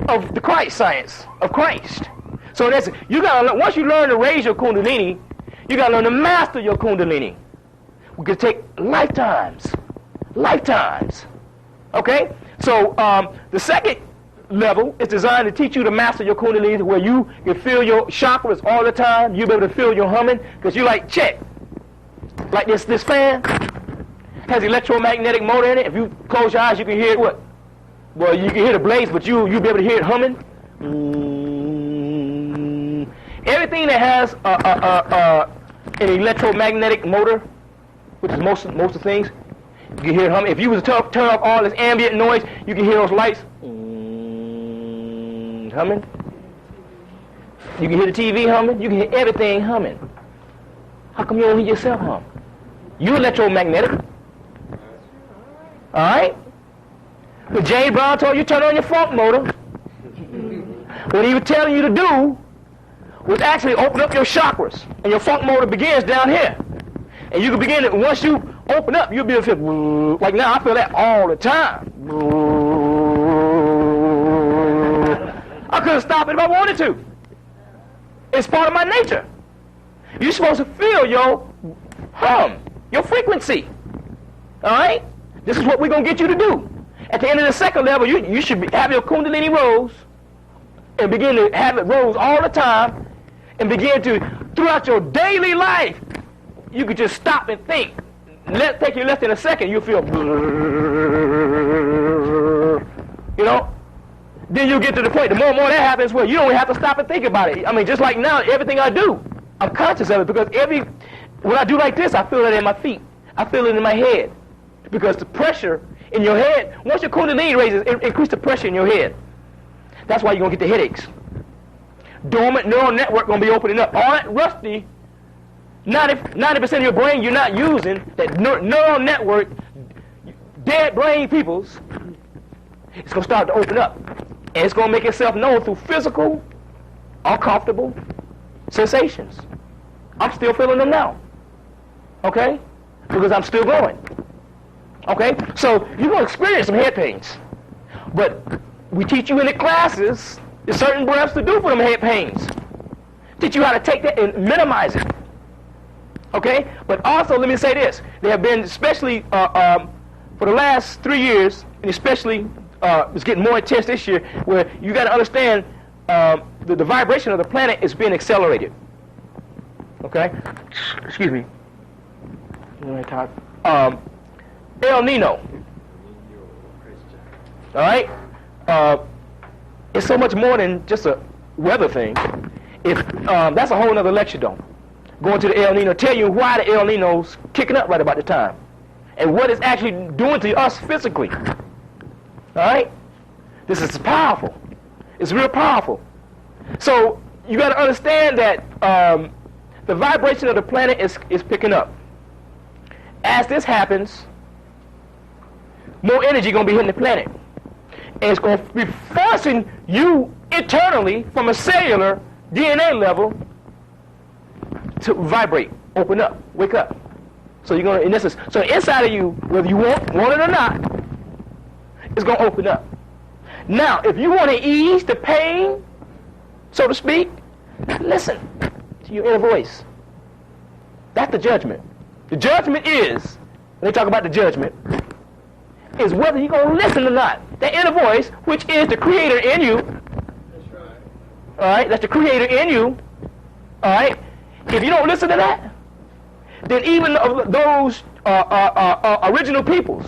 of the Christ science, of Christ. So that's, you gotta, once you learn to raise your kundalini, you gotta learn to master your kundalini. We could take lifetimes. Okay? So the second level is designed to teach you to master your kundalini, where you can feel your chakras all the time. You'll be able to feel your humming, because you like, check. Like this fan has electromagnetic motor in it. If you close your eyes, you can hear it what? Well, you can hear the blades, but you'll be able to hear it humming. Everything that has an electromagnetic motor, which is most of the things, you can hear it humming. If you was to turn off all this ambient noise, you can hear those lights humming. You can hear the TV humming. You can hear everything humming. How come you don't hear yourself hum? You electromagnetic. All right? But James Brown told you turn on your funk motor. What he was telling you to do was actually open up your chakras. And your funk motor begins down here. And you can begin it, once you open up, you'll be able to feel, like now I feel that all the time. I couldn't stop it if I wanted to. It's part of my nature. You're supposed to feel your hum, your frequency. All right? This is what we're going to get you to do. At the end of the second level, you should have your kundalini rose and begin to have it rose all the time and begin to, throughout your daily life, you could just stop and think. Take you less than a second, you'll feel, you know? Then you get to the point, the more and more that happens, where you don't even have to stop and think about it. I mean, just like now, everything I do, I'm conscious of it, because when I do like this, I feel it in my feet. I feel it in my head. Because the pressure in your head, once your kundalini raises, it increases the pressure in your head. That's why you're going to get the headaches. Dormant neural network going to be opening up. All that rusty, 90% of your brain you're not using, that neural network, dead brain peoples, it's going to start to open up. And it's going to make itself known through physical, uncomfortable sensations. I'm still feeling them now. Okay? Because I'm still going. Okay? So you're going to experience some head pains. But we teach you in the classes, there's certain breaths to do for them head pains. Teach you how to take that and minimize it. Okay? But also, let me say this. There have been, especially for the last 3 years, and especially it's getting more intense this year, where you got to understand the vibration of the planet is being accelerated. Okay? Excuse me. El Nino. All right? It's so much more than just a weather thing. If that's a whole other lecture, though. Going to the El Nino, tell you why the El Nino's kicking up right about the time, and what it's actually doing to us physically. All right? This is powerful. It's real powerful. So you got to understand that the vibration of the planet is picking up. As this happens, more energy going to be hitting the planet. And it's going to be forcing you internally from a cellular DNA level to vibrate, open up, wake up. So you're going to, in essence, so inside of you, whether you want it or not, it's going to open up. Now, if you want to ease the pain, so to speak, listen to your inner voice. That's the judgment. The judgment is, when they talk about the judgment, is whether you're going to listen or not. The inner voice, which is the creator in you. That's right. All right, that's the creator in you. All right. If you don't listen to that, then even those original peoples,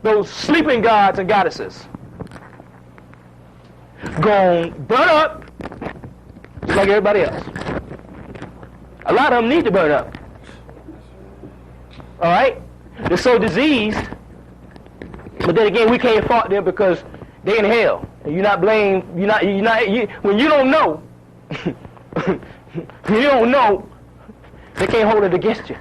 those sleeping gods and goddesses, gonna burn up just like everybody else. A lot of them need to burn up. All right? They're so diseased, but then again, we can't fault them because they're in hell. And you're not blamed. When you don't know, you don't know, they can't hold it against you.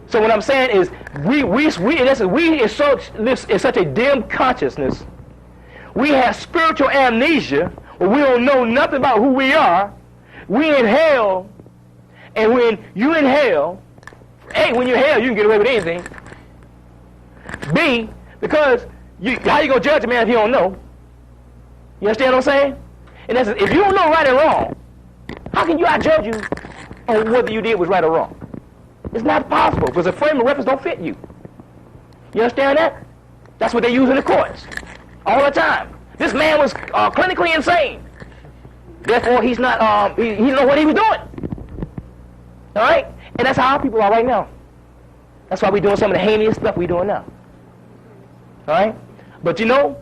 So what I'm saying is, we in essence, we live in such a dim consciousness. We have spiritual amnesia, where we don't know nothing about who we are. We inhale, and when you inhale, A, when you inhale, you can get away with anything. B, because how you gonna judge a man if you don't know? You understand what I'm saying? In essence, if you don't know right and wrong, how can I judge you on whether you did was right or wrong? It's not possible, because the frame of reference don't fit you. You understand that? That's what they use in the courts all the time. This man was clinically insane. Therefore, he's not. He didn't know what he was doing. All right, and that's how our people are right now. That's why we're doing some of the heinous stuff we're doing now. All right, but you know,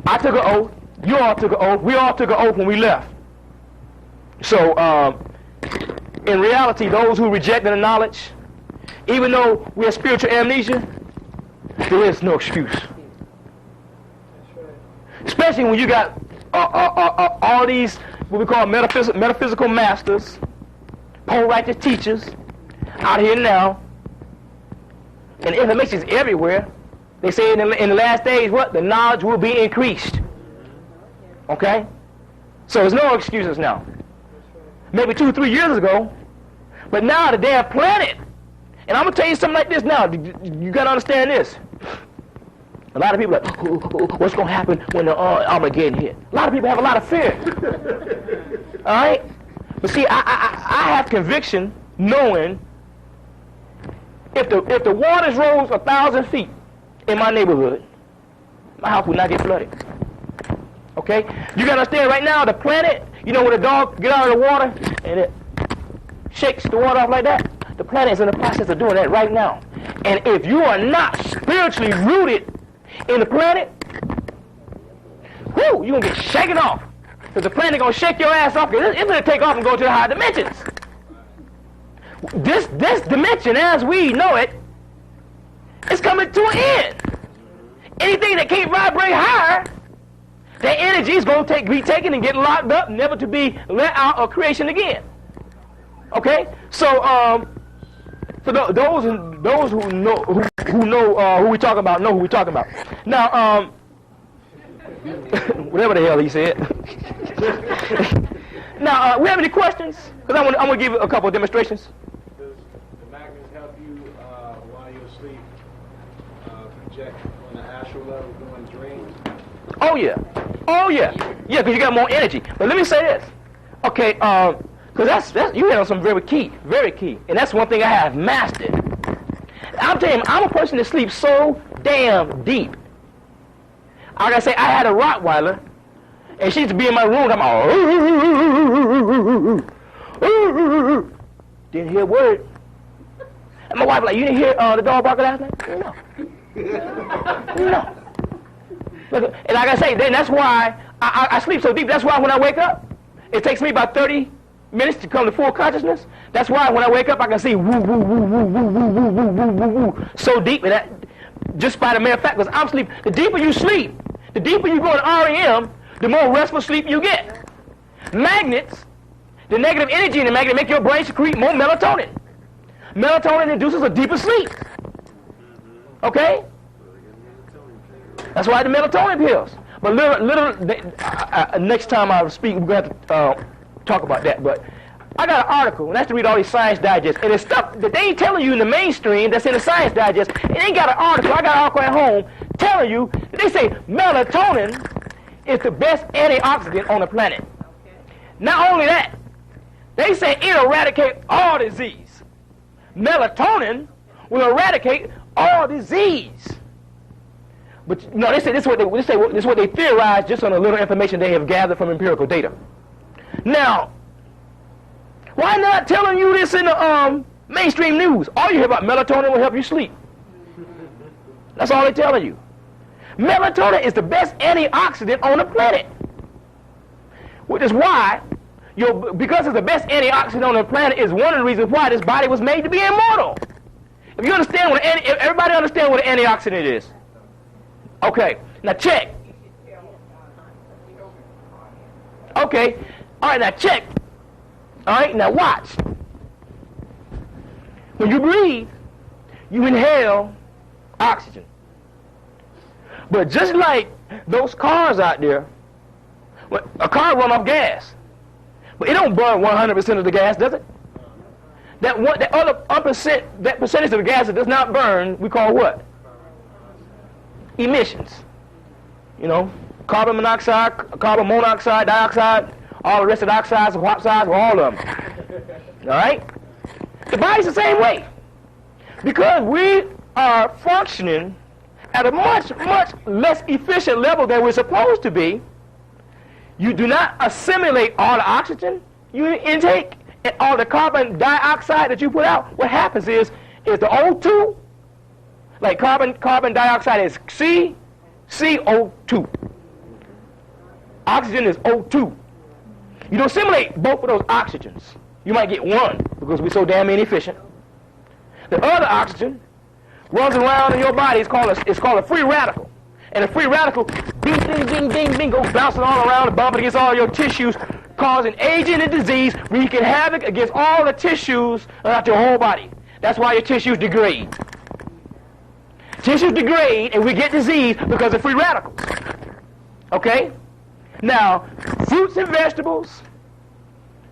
I took an oath. You all took an oath. We all took an oath when we left. So, in reality, those who rejected the knowledge, even though we have spiritual amnesia, there is no excuse. Especially when you got all these, what we call metaphysical masters, pole-righteous teachers out here now, and the information is everywhere. They say in the last days, what? The knowledge will be increased. Okay? So there's no excuses now. Maybe 2 or 3 years ago, but now the damn planet, and I'm going to tell you something like this now, you got to understand this. A lot of people are like, what's going to happen when the Armageddon hit? A lot of people have a lot of fear. All right? But see, I have conviction knowing if the waters rose 1,000 feet in my neighborhood, my house would not get flooded. Okay? You got to understand right now, the planet, you know when a dog get out of the water and it shakes the water off like that? The planet is in the process of doing that right now. And if you are not spiritually rooted in the planet, whoo, you're going to get shaken off. Because the planet going to shake your ass off. It's going to take off and go to the higher dimensions. This dimension, as we know it, is coming to an end. Anything that can't vibrate higher, that energy is going to be taken and get locked up, never to be let out of creation again. Okay? So, for those who know who we talking about, know who we talking about. Now, whatever the hell he said. Now, we have any questions? Because I'm gonna give a couple of demonstrations. Does the magnets help you while you're asleep project on the astral level during dreams? Oh yeah, oh yeah, yeah. Because you got more energy. But let me say this. Okay, Because that's you hit on some very key, and that's one thing I have mastered. I'm telling you, I'm a person that sleeps so damn deep. I gotta say, I had a Rottweiler, and she used to be in my room. I'm all, didn't hear a word. And my wife was like, you didn't hear the dog barking last night? No. No. Look, and like I say, then that's why I sleep so deep. That's why when I wake up, it takes me about 30 minutes to come to full consciousness. That's why when I wake up, I can see woo, woo, woo, woo, woo, woo, woo, woo, woo, woo, woo, so deep. And that, just by the mere fact, because I'm sleeping. The deeper you sleep, the deeper you go in REM, the more restful sleep you get. Magnets, the negative energy in the magnet make your brain secrete more melatonin. Melatonin induces a deeper sleep. Okay? That's why the melatonin pills. But next time I speak, we're going to have to talk about that. But I got an article, and that's to read all these science digests. And it's stuff that they ain't telling you in the mainstream that's in the science digest. It ain't got an article. I got an article at home telling you that they say melatonin is the best antioxidant on the planet. Okay. Not only that, they say it eradicates all disease. Melatonin will eradicate all disease. But no, they say this is what they theorize just on the little information they have gathered from empirical data. Now, why not telling you this in the mainstream news? All you hear about melatonin will help you sleep. That's all they're telling you. Melatonin is the best antioxidant on the planet, which is why because it's the best antioxidant on the planet is one of the reasons why this body was made to be immortal. If you understand if everybody understand what an antioxidant is. Okay, now check. Okay, all right, now check. All right, now watch. When you breathe, you inhale oxygen. But just like those cars out there, a car runs off gas, but it don't burn 100% of the gas, does it? That percentage of the gas that does not burn, we call what? Emissions. You know, carbon monoxide, carbon monoxide, dioxide, all the rest of the oxides, oxides, all of them. All right? The body's the same way. Because we are functioning at a much, much less efficient level than we're supposed to be, you do not assimilate all the oxygen you intake and all the carbon dioxide that you put out. What happens is the O2, like carbon dioxide is CO2. Oxygen is O2. You don't assimilate both of those oxygens. You might get one because we're so damn inefficient. The other oxygen runs around in your body. It's called a free radical. And a free radical, bing, bing, bing, bing, bing, goes bouncing all around and bumping against all your tissues, causing aging and disease, wreaking havoc against all the tissues throughout your whole body. That's why your tissues degrade. Tissues degrade and we get disease because of free radicals. Okay? Now, fruits and vegetables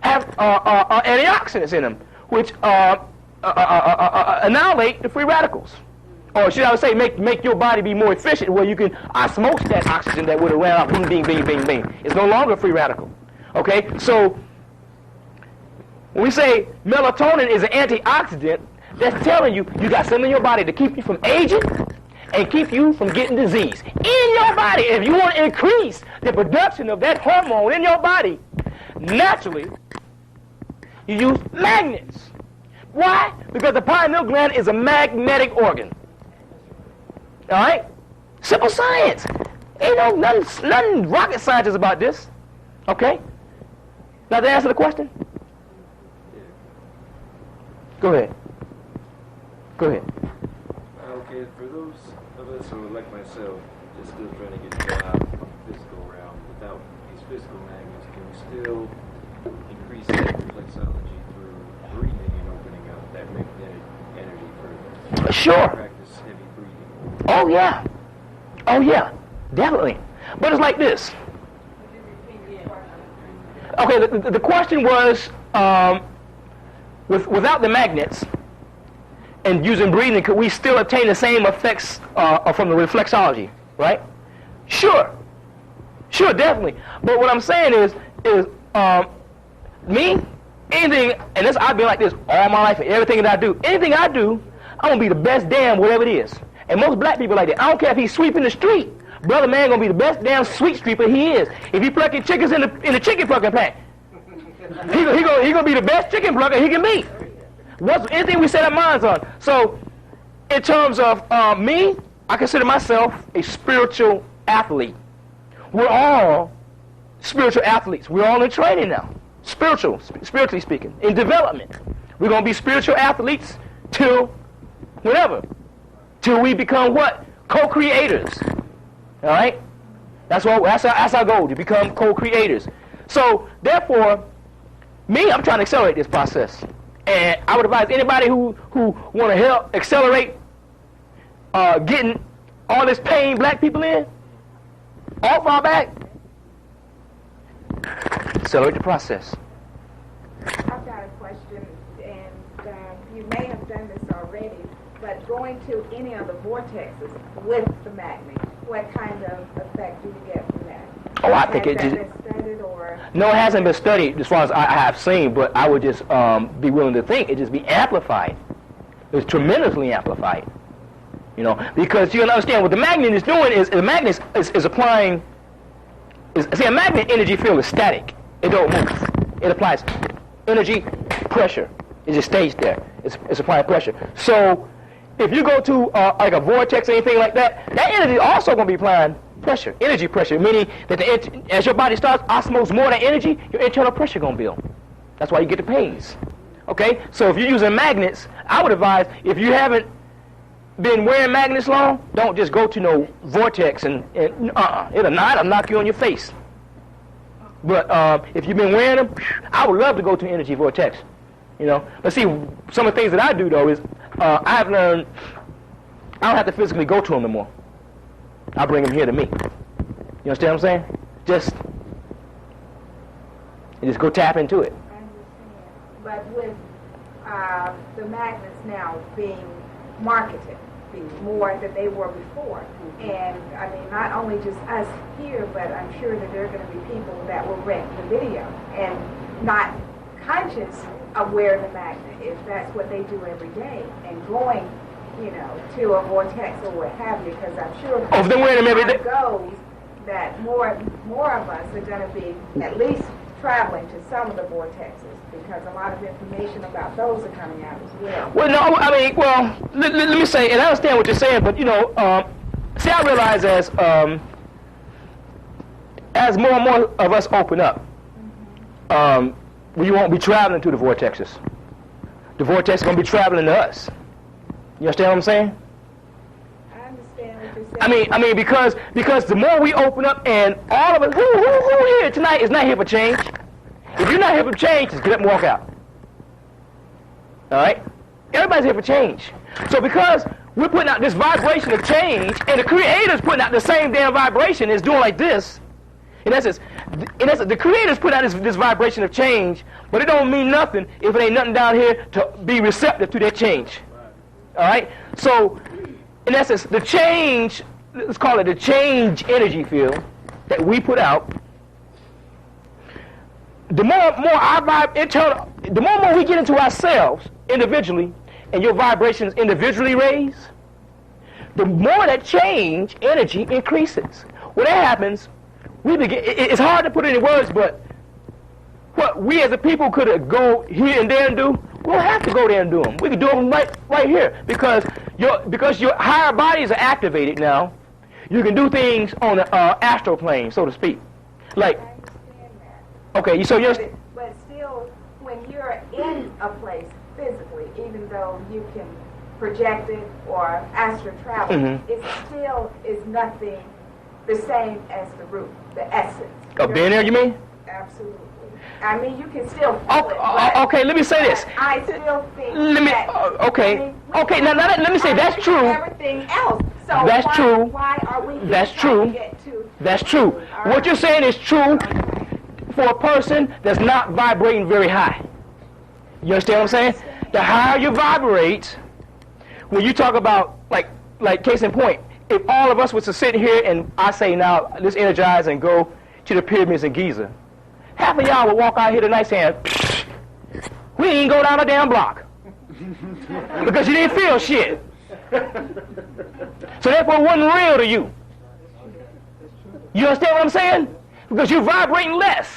have antioxidants in them, which annihilate the free radicals. Or should I say, make your body be more efficient, where you can osmose that oxygen that would have ran out, bing, bing, bing, bing, bing. It's no longer a free radical. Okay? So, when we say melatonin is an antioxidant, that's telling you got something in your body to keep you from aging and keep you from getting disease. In your body, if you want to increase the production of that hormone in your body, naturally, you use magnets. Why? Because the pineal gland is a magnetic organ. All right? Simple science. Ain't no nothing rocket scientist about this. Okay? Now to answer the question? Go ahead. Go ahead. Okay, for those of us who are like myself, just still trying to get a job on the physical realm, without these physical magnets, can we still increase that reflexology through breathing and opening up that magnetic energy further? Sure. Practice heavy breathing. Oh yeah. Oh yeah. Definitely. But it's like this. Okay, the question was, without the magnets and using breathing, could we still attain the same effects from the reflexology, right? Sure. Sure, definitely. But what I'm saying is me, anything, and this, I've been like this all my life, and everything that I do, anything I do, I'm gonna be the best damn whatever it is. And most black people like that. I don't care if he's sweeping the street. Brother man gonna be the best damn sweet sweeper he is. If he plucking chickens in the chicken plucking plant, he gonna be the best chicken plucker he can be. What's anything we set our minds on. So, in terms of me, I consider myself a spiritual athlete. We're all spiritual athletes. We're all in training now. Spiritually speaking, in development. We're going to be spiritual athletes till whenever. Till we become what? Co-creators. All right? That's our goal, to become co-creators. So, therefore, me, I'm trying to accelerate this process. And I would advise anybody who want to help accelerate getting all this pain black people in off our back, accelerate the process. I've got a question, and you may have done this already, but going to any of the vortexes with the magnet, what kind of effect do you get from that? Oh, I think it has just... that been studied, or? No, it hasn't been studied as far as I have seen, but I would just be willing to think it just be amplified. It's tremendously amplified. You know, because you can understand what the magnet is doing is the magnet is applying. See, a magnet energy field is static. It don't move. It applies energy, pressure. It just stays there. It's applying pressure. So, if you go to like a vortex or anything like that, that energy is also going to be applying pressure, energy pressure, meaning that as your body starts osmosis more of that energy, your internal pressure going to build. That's why you get the pains. Okay? So if you're using magnets, I would advise, if you haven't been wearing magnets long, don't just go to no vortex and it'll knock you on your face. But if you've been wearing them, I would love to go to an energy vortex. You know, but see, some of the things that I do though is I've learned I don't have to physically go to them no more. I bring them here to me. You understand what I'm saying? Just go tap into it. I understand. But with the magnets now being marketed more than they were before, and I mean not only just us here, but I'm sure that there are going to be people that will rent the video and not conscious of wearing the magnet, if that's what they do every day, and going, you know, to a vortex or what have you, because I'm sure if they're wearing them every day, goes that more of us are going to be at least traveling to some of the vortexes, because a lot of information about those are coming out as well. Well, no, I mean, well, let me say, and I understand what you're saying, but you know, see, I realize as more and more of us open up, we won't be traveling to the vortexes. The vortex is going to be traveling to us. You understand what I'm saying? I understand what you're saying. I mean, because the more we open up, and all of us, who here tonight is not here for change? If you're not here for change, just get up and walk out. All right? Everybody's here for change. So because we're putting out this vibration of change, and the Creator's putting out the same damn vibration, is doing like this. In essence, the Creator's putting out this vibration of change, but it don't mean nothing if it ain't nothing down here to be receptive to that change. All right? So, in essence, the change, let's call it the change energy field that we put out, the more our the more we get into ourselves individually, and your vibrations individually raise, the more that change energy increases. When that happens, we begin. It's hard to put it in words, but what we as a people could go here and there and do, we don't have to go there and do them. We can do them right here, because your higher bodies are activated now. You can do things on the astral plane, so to speak. Like, I understand that. okay, so you're. But still, when you're in a place physically, even though you can project it or astral travel, it still is nothing the same as the root, the essence. Of being there, you mean? Absolutely. I mean, you can still feel it. Okay, let me say this. I still think okay, now let me say that's true. Everything else. So that's true. Why are we? That's true. That's true. What you're saying is true for a person that's not vibrating very high. You understand what I'm saying? The higher you vibrate, when you talk about like case in point, if all of us was to sit here and I say now let's energize and go to the pyramids in Giza, half of y'all would walk out here tonight saying, We didn't go down a damn block because you didn't feel shit. So therefore, it wasn't real to you. You understand what I'm saying? Because you're vibrating less.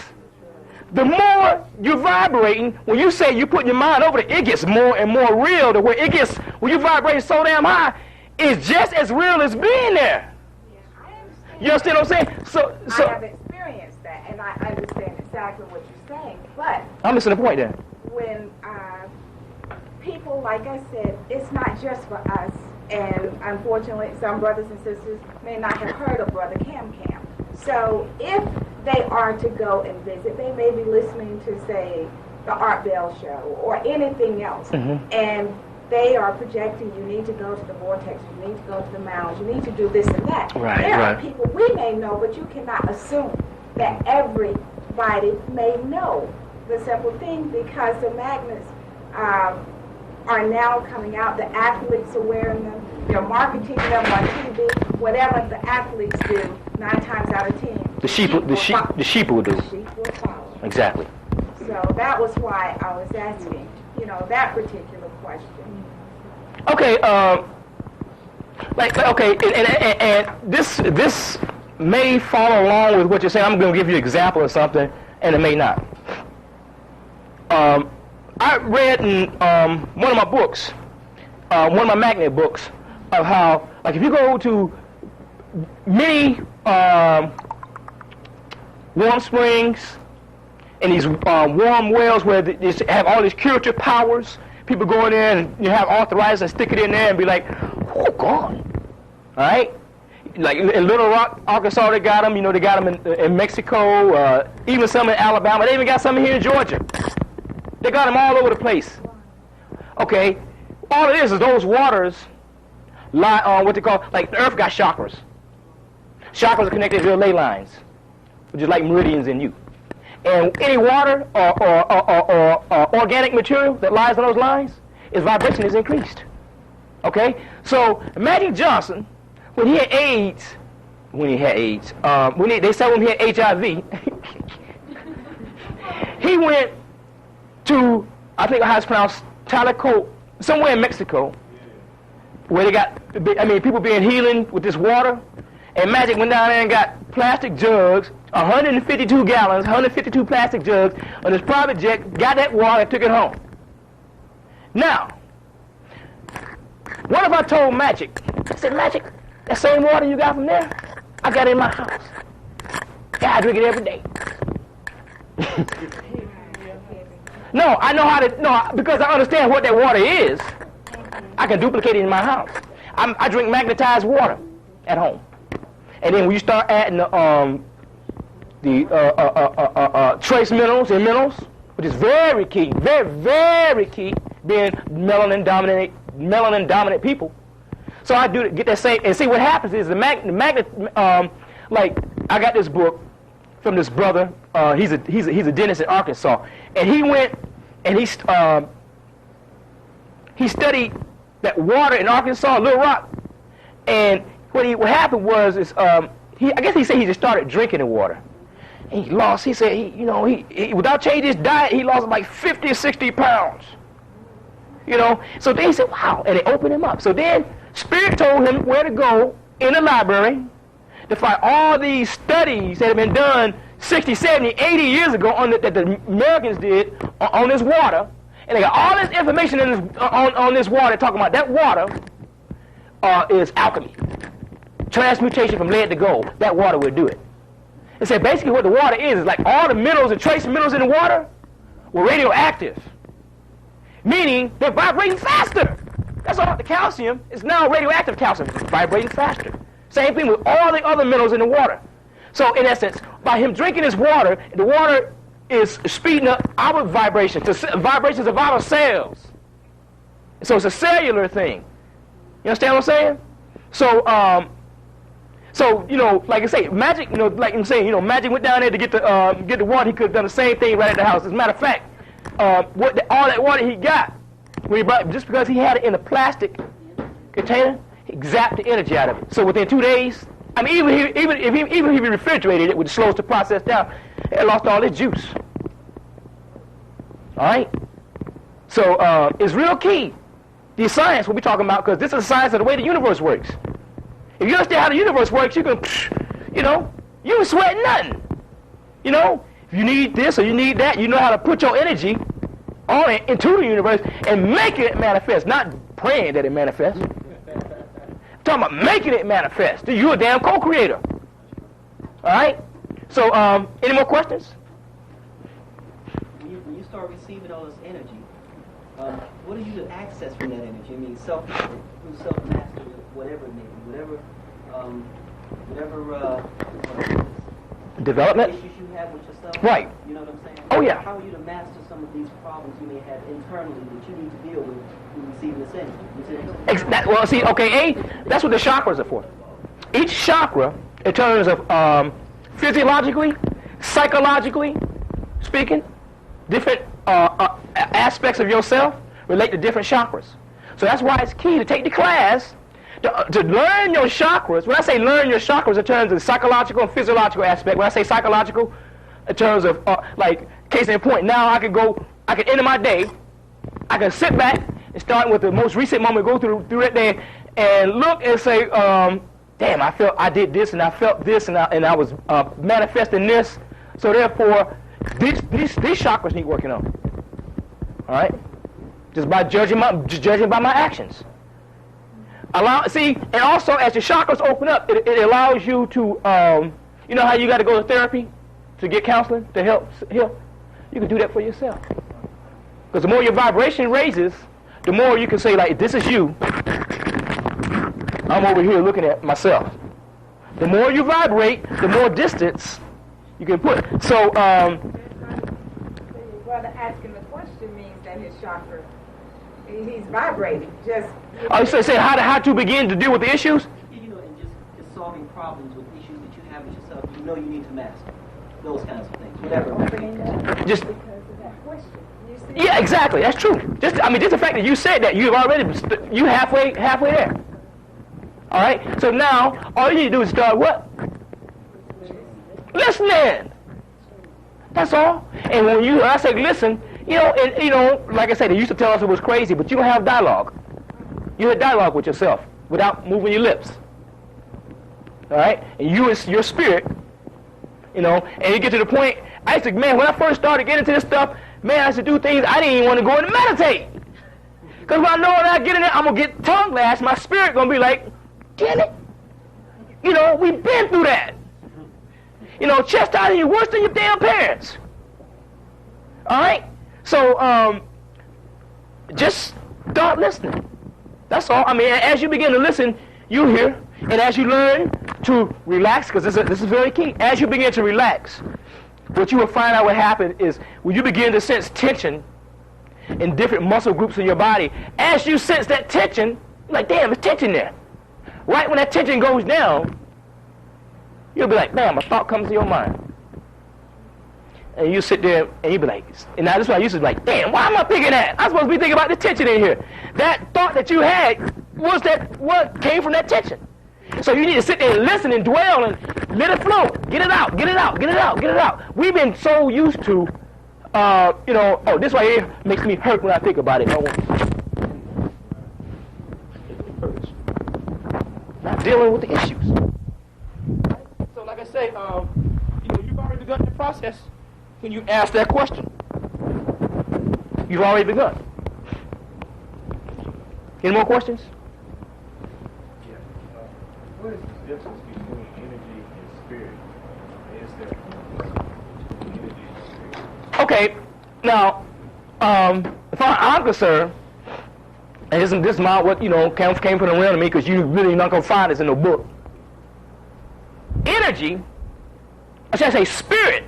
The more you're vibrating, when you say you put your mind over it, it gets more and more real to where it gets, when you vibrate so damn high, it's just as real as being there. You understand what I'm saying? So I have experienced that, and I understand exactly what you're saying. But I'm missing the point there. when people, like I said, it's not just for us. And unfortunately, some brothers and sisters may not have heard of Brother Kam Kam. So if they are to go and visit, they may be listening to, say, the Art Bell show or anything else. And they are projecting, you need to go to the vortex, you need to go to the mounds, you need to do this and that. There are people we may know, but you cannot assume that everybody may know the simple thing, because the magnets are now coming out. The athletes are wearing them. They're marketing them on TV. Whatever the athletes do, 9 times out of 10, The sheep will do. The sheep will follow. Exactly. So that was why I was asking, that particular question. Okay. And this may follow along with what you're saying. I'm going to give you an example of something, and it may not. I read in one of my books, one of my magnet books, of how, like, if you go to many warm springs and these warm wells where they have all these curative powers, people go in there and you have arthritis and stick it in there and be like, oh, gone. All right? Like in Little Rock, Arkansas, they got them. They got them in Mexico, even some in Alabama. They even got some here in Georgia. They got them all over the place. Okay? All it is those waters lie on what they call, like the earth got chakras. Chakras are connected to your ley lines, which is like meridians in you. And any water or organic material that lies on those lines, its vibration is increased. Okay? So Magic Johnson, when he had AIDS, they said when he had HIV, he went to, I think how it's pronounced, Talico, somewhere in Mexico, where they got, people being healing with this water, and Magic went down there and got plastic jugs, 152 gallons, 152 plastic jugs on his private jet, got that water and took it home. Now, what if I told Magic, I said, Magic, that same water you got from there, I got it in my house. Yeah, I drink it every day. No, I know how to, because I understand what that water is, I can duplicate it in my house. I drink magnetized water at home. And then when you start adding the trace minerals and minerals, which is very key, very, very key, being melanin dominant people. So I get that same, and see what happens is the magnet, like I got this book from this brother, he's a dentist in Arkansas, and he went and he studied that water in Arkansas, Little Rock, and what happened was I guess he said he just started drinking the water. And he lost, he said, he without changing his diet, he lost like 50 or 60 pounds. So then he said, wow, and it opened him up. So then Spirit told him where to go in the library to find all these studies that have been done 60, 70, 80 years ago that the Americans did on this water. And they got all this information on this water, talking about that water is alchemy. Transmutation from lead to gold. That water will do it. It said basically what the water is like all the minerals and trace minerals in the water were radioactive. Meaning they're vibrating faster. That's all. The calcium is now radioactive calcium. It's vibrating faster. Same thing with all the other minerals in the water. So in essence, by him drinking this water, the water is speeding up our vibrations, the vibrations of our cells. So it's a cellular thing. You understand what I'm saying? So, like I say, Magic, like I'm saying, Magic went down there to get the water. He could have done the same thing right at the house. As a matter of fact, all that water he got, just because he had it in a plastic container, he zapped the energy out of it. So within 2 days, even if he refrigerated it, which slows the process down, it lost all its juice. All right. So it's real key. The science we'll be talking about, because this is the science of the way the universe works. If you understand how the universe works, you can, you ain't sweating nothing. If you need this or you need that, you know how to put your energy on it into the universe and making it manifest, not praying that it manifests. I'm talking about making it manifest. You're a damn co-creator. All right? So, any more questions? When you start receiving all this energy, what do you to access from that energy? I mean, through self-mastery, whatever it may be, whatever Development? issues you have with yourself. Right. You know what I'm saying? Oh, yeah. How are you to master some of these problems you may have internally that you need to deal with when receiving this energy? You see what I'm saying? Well, see, okay, that's what the chakras are for. Each chakra, in terms of physiologically, psychologically speaking, different aspects of yourself relate to different chakras. So that's why it's key to take the class to learn your chakras. When I say learn your chakras in terms of psychological and physiological aspect, when I say psychological, in terms of like case in point, now I can end my day, I can sit back and start with the most recent moment, go through that day, and look and say, damn, I did this and I felt this and I was manifesting this. So therefore, these chakras need working on. All right, just by judging by my actions. And also as the chakras open up, it allows you to, you know how you got to go to therapy to get counseling to help heal? You can do that for yourself. Because the more your vibration raises, the more you can say, like, this is you. I'm over here looking at myself. The more you vibrate, the more distance you can put. So, brother asking the question means that his chakra, he's vibrating. Say how to begin to deal with the issues? And just solving problems with issues that you have with yourself, you need to master. Those kinds of things, whatever. Just Because of that question. You see? Yeah, exactly. That's true. Just the fact that you said that, you halfway there. All right. So now all you need to do is start what? Listening. That's all. And when I say listen, like I said, they used to tell us it was crazy, but you don't have dialogue. You have dialogue with yourself without moving your lips. All right. And your spirit. And you get to the point, I used to, man, when I first started getting into this stuff, man, I used to do things I didn't even want to go in and meditate. Because when I know when I get in there, I'm going to get tongue lashed, my spirit going to be like, get it? We've been through that. Chastising you worse than your damn parents. All right? So, just start listening. That's all. I mean, as you begin to listen, you hear. And as you learn to relax, because this is very key, as you begin to relax, what you will find out what happens is when you begin to sense tension in different muscle groups in your body, as you sense that tension, you're like, damn, there's tension there. Right when that tension goes down, you'll be like, bam, a thought comes to your mind. And you sit there and you'll be like, and now this is why I used to be like, damn, why am I thinking that? I'm supposed to be thinking about the tension in here. That thought that you had was what came from that tension. So you need to sit there and listen and dwell and let it flow. Get it out, get it out, get it out, get it out. We've been so used to, this right here makes me hurt when I think about it. It hurts. Not dealing with the issues. So like I say, you've already begun the process when you ask that question. You've already begun. Any more questions? What is the difference between energy and spirit? Is there energy and spirit? Okay, now, as far as I'm concerned, and this is what came from the realm to me, because you really not gonna find this in no book. Energy, or should I say spirit,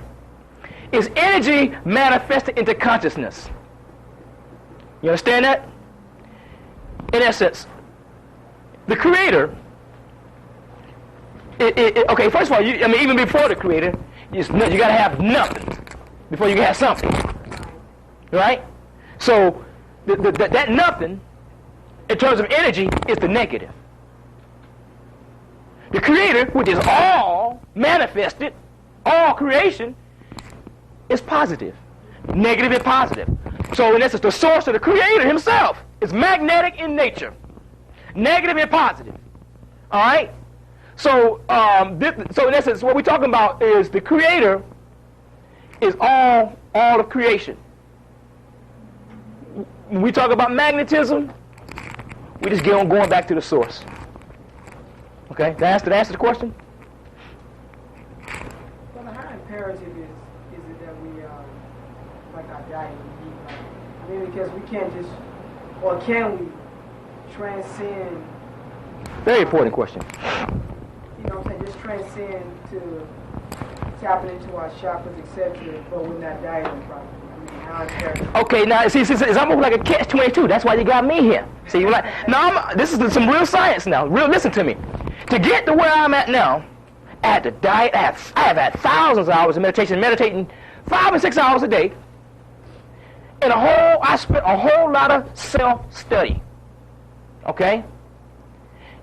is energy manifested into consciousness. You understand that? In essence, the Creator. Okay, first of all, even before the Creator, you got to have nothing before you can have something, right? So that nothing, in terms of energy, is the negative. The Creator, which is all manifested, all creation, is positive. Negative and positive. So in essence, the source of the creator himself is magnetic in nature, negative and positive. All right. So so in essence, what we're talking about is the creator is all of creation. When we talk about magnetism, we just get on going back to the source. Okay, that answer the question? Well, how imperative is it that we, like our diet, we eat right? I mean, because we can't just, or can we transcend? Very important question. You know what I'm saying? Just transcend to tapping into our chakras, etc., but we're not dieting properly. I mean, how imperative? Okay, now see, it's almost like a catch-22. That's why you got me here. See, you're like, now this is some real science now. Listen to me. To get to where I'm at now, I had to diet. I have had thousands of hours of meditation, meditating 5 and 6 hours a day. And I spent a whole lot of self-study. Okay?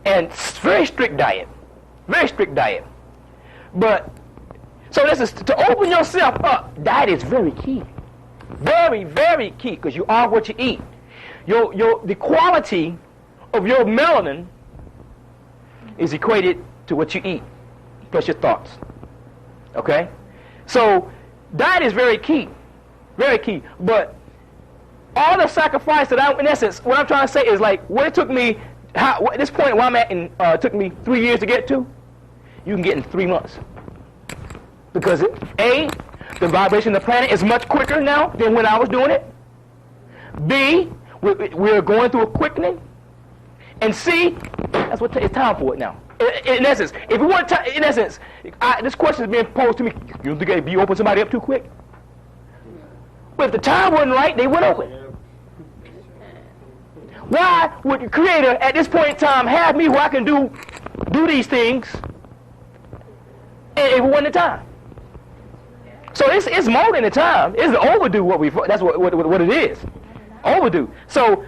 And very strict diet. Very strict diet. But, so this is, to open yourself up, diet is very key. Very, very key, because you are what you eat. The quality of your melanin is equated to what you eat, plus your thoughts. Okay? So, diet is very key. Very key. But all the sacrifice that in essence, what I'm trying to say is like, what it took me, at this point where I'm at, took me 3 years to get to, you can get in 3 months. Because A, the vibration of the planet is much quicker now than when I was doing it. B, we're going through a quickening. And C, that's what it's time for it now. In essence, if we want to, in essence, this question is being posed to me. You don't think you open somebody up too quick? But if the time wasn't right, they wouldn't open. Why would the Creator at this point in time have me where I can do these things and it wasn't the time? So it's more than the time. It's the overdue. That's what it is. Overdue. So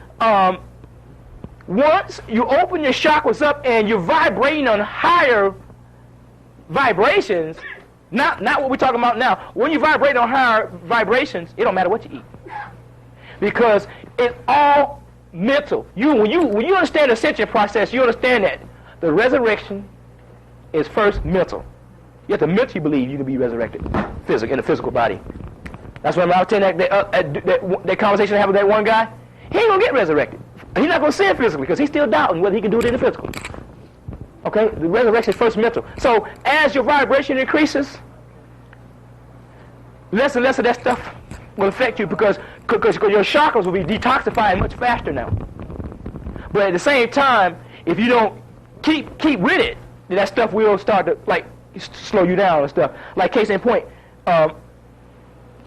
once you open your chakras up and you're vibrating on higher vibrations, not what we're talking about now. When you vibrate on higher vibrations, it don't matter what you eat, because it's all mental. When you understand the ascension process, you understand that the resurrection is first mental. You have to mentally believe you can be resurrected, in the physical body. That's why I was telling that conversation I had with that one guy. He ain't gonna get resurrected. He's not gonna see it physically because he's still doubting whether he can do it in the physical. Okay, the resurrection is first mental. So as your vibration increases, less and less of that stuff will affect you because your chakras will be detoxifying much faster now. But at the same time, if you don't keep with it, then that stuff will start to slow you down and stuff. Like case in point, at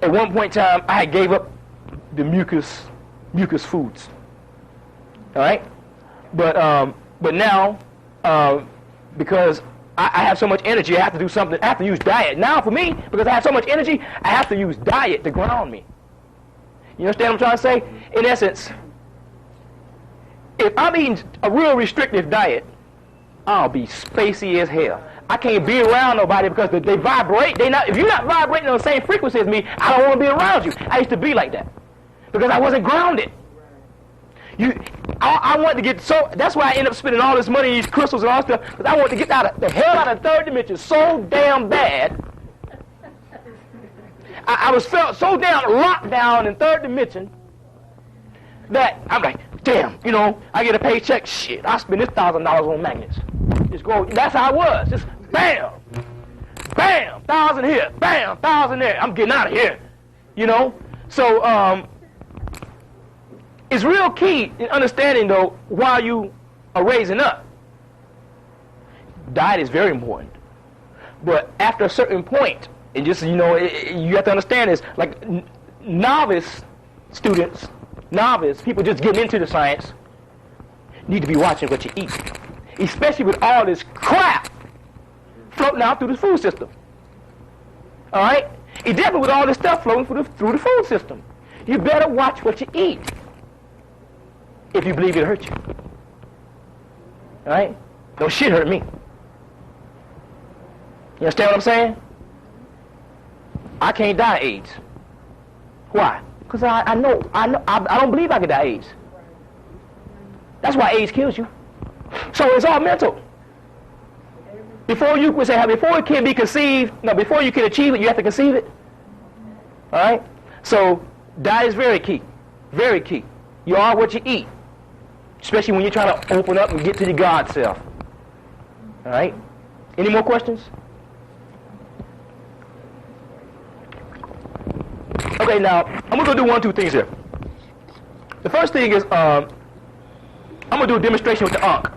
one point in time, I gave up the mucus foods. All right, but now because I have so much energy, I have to do something. I have to use diet now. For me, because I have so much energy, I have to use diet to ground me. You understand what I'm trying to say? In essence, if I'm eating a real restrictive diet, I'll be spacey as hell. I can't be around nobody because they vibrate. If you're not vibrating on the same frequency as me, I don't want to be around you. I used to be like that because I wasn't grounded. I wanted to get that's why I ended up spending all this money on these crystals and all that stuff, because I wanted to get the hell out of third dimension so damn bad. I was felt so damn locked down in third dimension that I'm like, damn, I get a paycheck, shit, I spend this $1,000 on magnets. Just go, that's how I was, just bam, bam, 1,000 here, bam, 1,000 there, I'm getting out of here, So, it's real key in understanding, though, while you are raising up. Diet is very important. But after a certain point, and just, you have to understand this, like novice students, people just getting into the science, need to be watching what you eat. Especially with all this crap floating out through the food system. All right? And definitely with all this stuff floating through the food system. You better watch what you eat. If you believe it'll hurt you. All right? No shit hurt me. You understand what I'm saying? I can't die of AIDS. Why? Because I don't believe I could die of AIDS. That's why AIDS kills you. So it's all mental. Before it can be conceived, before you can achieve it, you have to conceive it. All right? So diet is very key. Very key. You are what you eat. Especially when you're trying to open up and get to your God self. All right? Any more questions? Okay, now, I'm going to do 1, 2 things here. The first thing is, I'm going to do a demonstration with the Ankh.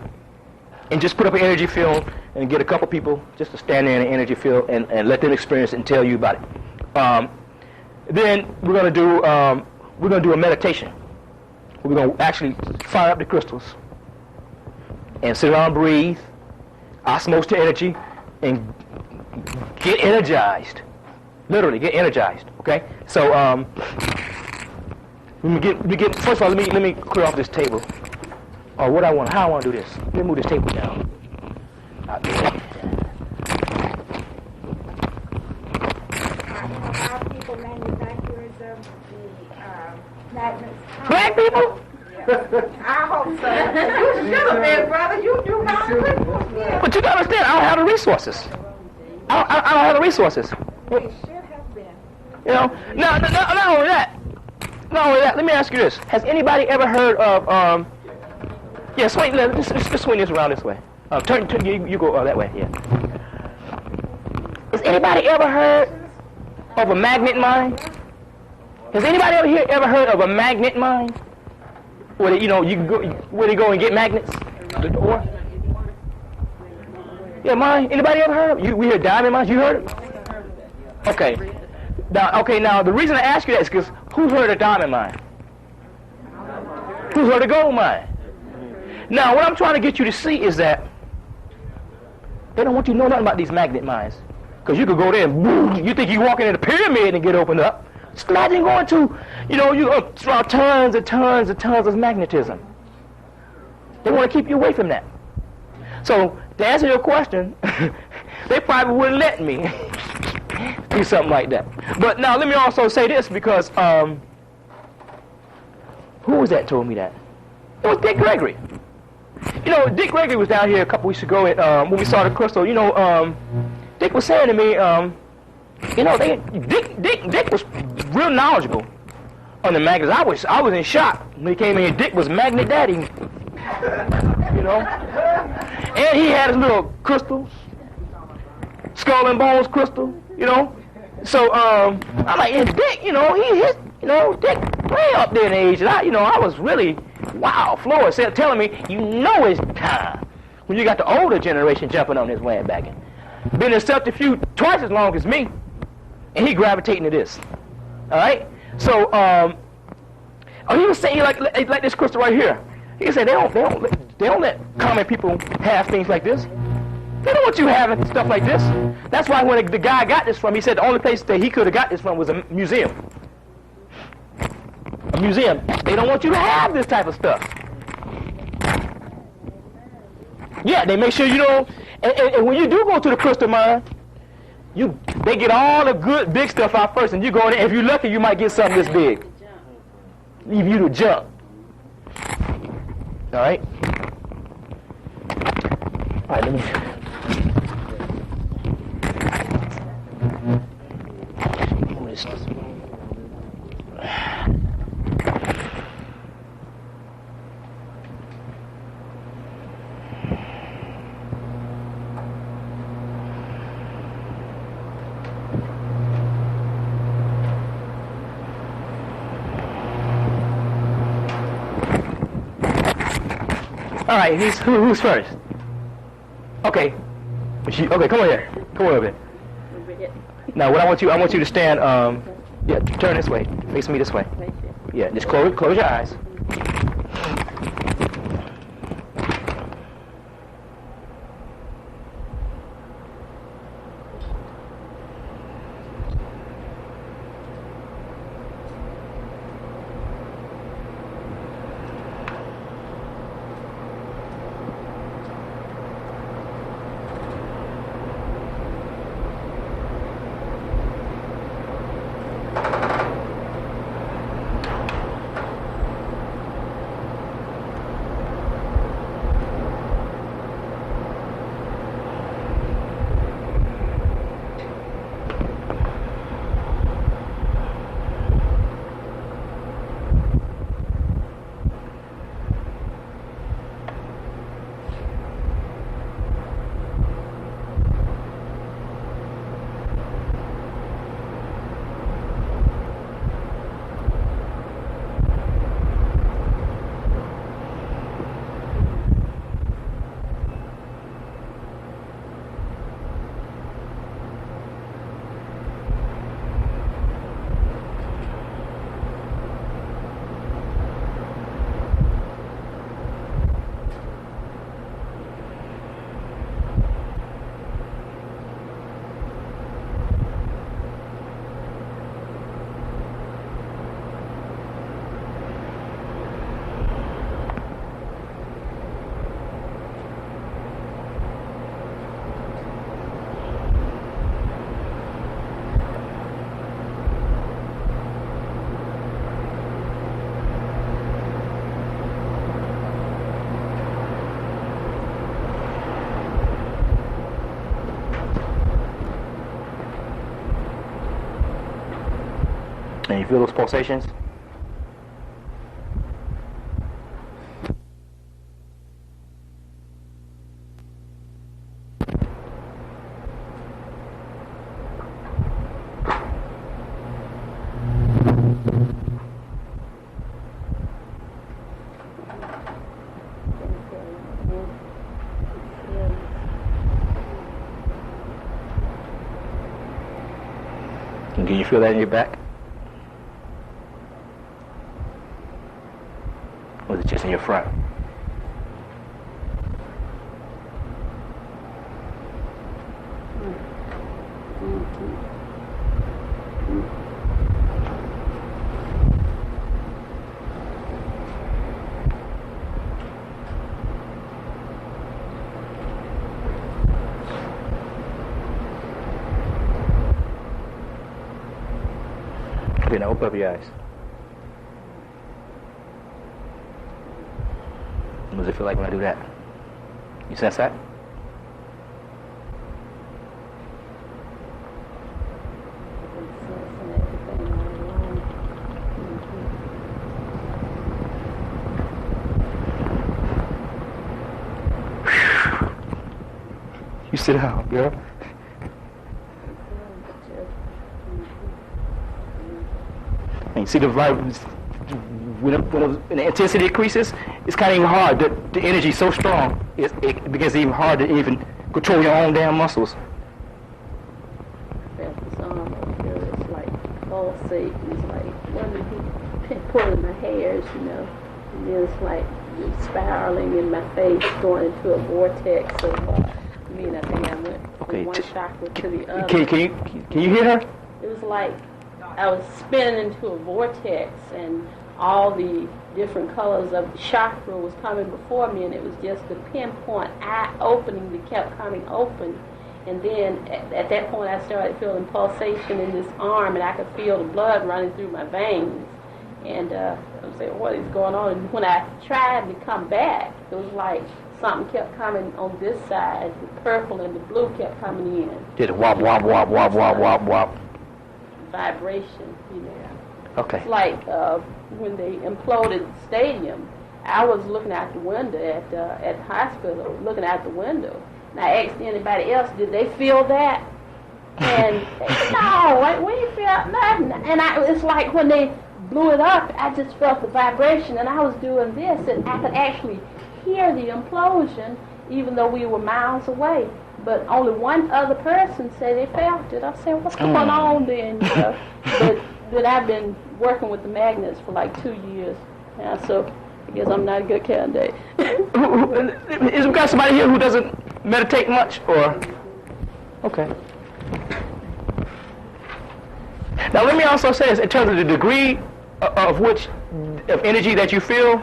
And just put up an energy field and get a couple people just to stand there in an energy field and let them experience it and tell you about it. Then we're going to do a meditation. We're going to actually fire up the crystals and sit around, breathe, osmose the energy, and get energized. Literally, get energized. Okay. So first of all, let me clear off this table. Or how I want to do this. Let me move this table down. Out there. Our people manufacturers of the magnets. Black people? I hope so. You should have been, brother. You do not. But you gotta understand, I don't have the resources. I don't have the resources. They should have been. You know, not only that. Not only that, let me ask you this. Has anybody ever heard of, yeah, swing, let's swing this around this way. Turn, you go that way, yeah. Has anybody ever heard of a magnet mine? Has anybody ever heard of a magnet mine? Where you can go, where they go and get magnets? The door? Yeah, mine. Anybody ever heard of it? We hear diamond mines. You heard it? Okay. Now the reason I ask you that is because who's heard of diamond mine? Who's heard of gold mine? Now, what I'm trying to get you to see is that they don't want you to know nothing about these magnet mines. Because you could go there and boom, you think you're walking in a pyramid and get opened up. Just imagine going to, you around tons and tons and tons of magnetism. They want to keep you away from that. So, to answer your question, they probably wouldn't let me do something like that. But now, let me also say this because, who was that told me that? It was Dick Gregory. Dick Gregory was down here a couple weeks ago when we saw the crystal. Dick was saying to me, Dick was real knowledgeable on the magnets. I was in shock when he came in here. Dick was magnet daddy, and he had his little crystals, skull and bones crystal, So I'm like, and Dick, Dick way up there in age, and I was really wow. Flora said, telling me, it's time when you got the older generation jumping on this bandwagon. Been in subterfuge twice as long as me, and he gravitating to this. All right. So, he was saying like this crystal right here. He said they don't let common people have things like this. They don't want you having stuff like this. That's why when the guy got this from, he said the only place that he could have got this from was a museum. A museum. They don't want you to have this type of stuff. Yeah, they make sure you don't. And when you do go to the crystal mine, they get all the good big stuff out first, and you go in there. If you're lucky, you might get something this big. Leave you to jump. All right. All right. Let me. All right, who's first? Okay. Okay, come on here. Come on over here. Now, what I want you to stand. Turn this way. Face me this way. Yeah, just close your eyes. you feel those pulsations? And can you feel that in your back? Or is it just in your front? Okay, now open up your eyes. What does it feel like when I do that? You sense that? You sit down, girl. And you see the vibe, when the intensity increases, it's kind of even hard. The energy is so strong, it becomes even hard to even control your own damn muscles. Felt this arm up here, it's like pulsating, it's like when he pulling my hairs, you know, and then it's like spiraling in my face, going into a vortex of, I think I went from one chakra to the other. Can you hear her? It was like I was spinning into a vortex, and all the different colors of the chakra was coming before me, and it was just the pinpoint eye opening that kept coming open. And then at that point I started feeling pulsation in this arm, and I could feel the blood running through my veins. And I was saying, what is going on? And when I tried to come back, it was like something kept coming on this side. The purple and the blue kept coming in. Did it wop, wop, wop, wop, wop, wop, wop? Vibration, you know. Okay. It's like when they imploded the stadium, I was looking out the window at the hospital, looking out the window. And I asked anybody else, did they feel that? And they said, no, we didn't feel nothing. And it's like when they blew it up, I just felt the vibration, and I was doing this, and I could actually hear the implosion, even though we were miles away. But only one other person said they felt it. I said, what's going on then? But I've been working with the magnets for like 2 years now, so I guess I'm not a good candidate. Is we got somebody here who doesn't meditate much, or? Okay. Now let me also say this, in terms of the degree of energy that you feel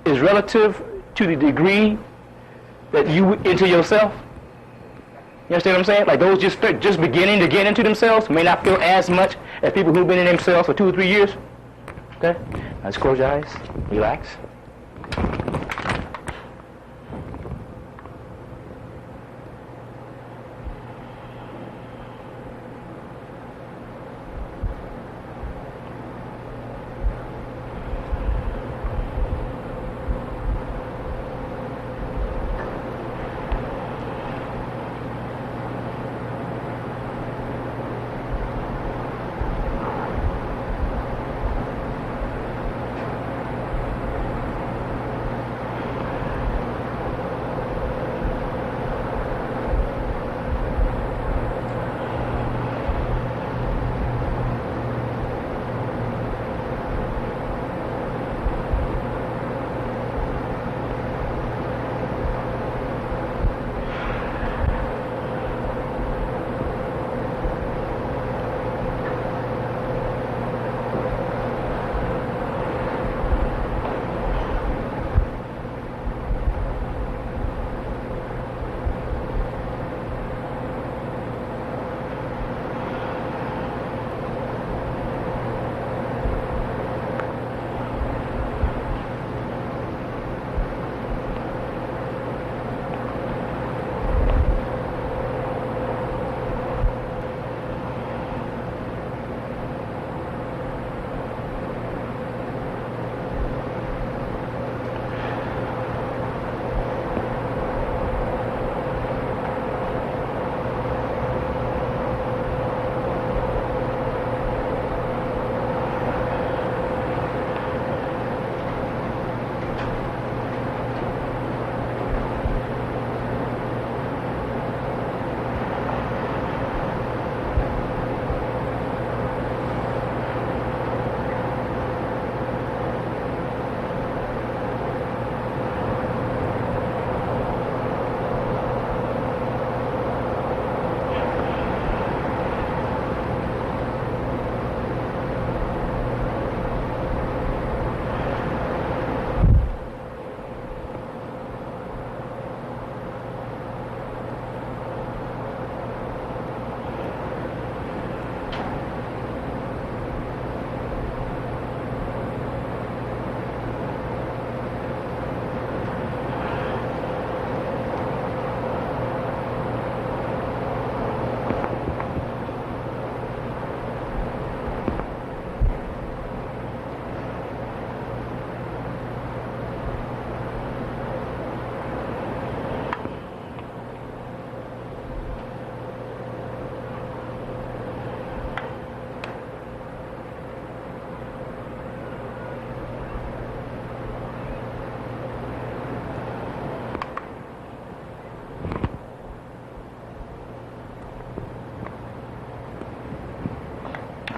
is relative to the degree that you into yourself. You understand what I'm saying? Like those just beginning to get into themselves may not feel as much as people who've been in themselves for 2 or 3 years. Okay? Now just close your eyes. Relax.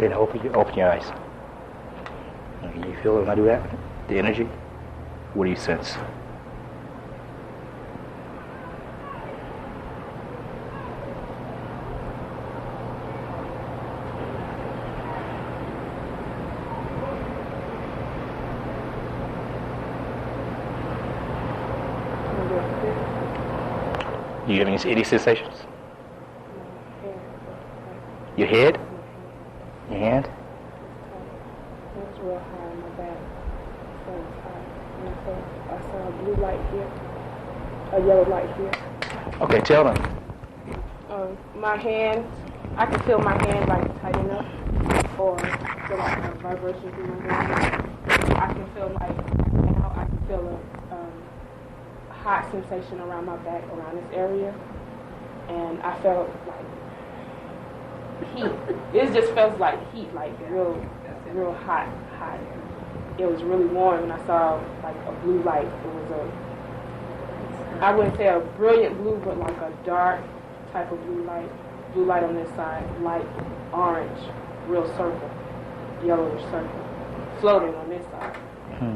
Okay, now open your eyes. Can you feel it when I do that? The energy? What do you sense? Do you have any sensations? Your head? Your hand? It's real high in my back. So it's high. And I saw a blue light here, a yellow light here. Okay, tell them. My hand, I can feel my hand like tighten up, or feel like a vibration through my hand. I can feel like now I can feel a hot sensation around my back, around this area, and I felt like heat. It just felt like heat, like real hot. It was really warm, and I saw like a blue light. It was I wouldn't say a brilliant blue, but like a dark type of blue light. Blue light on this side, light orange, real circle, yellowish circle, floating on this side. Let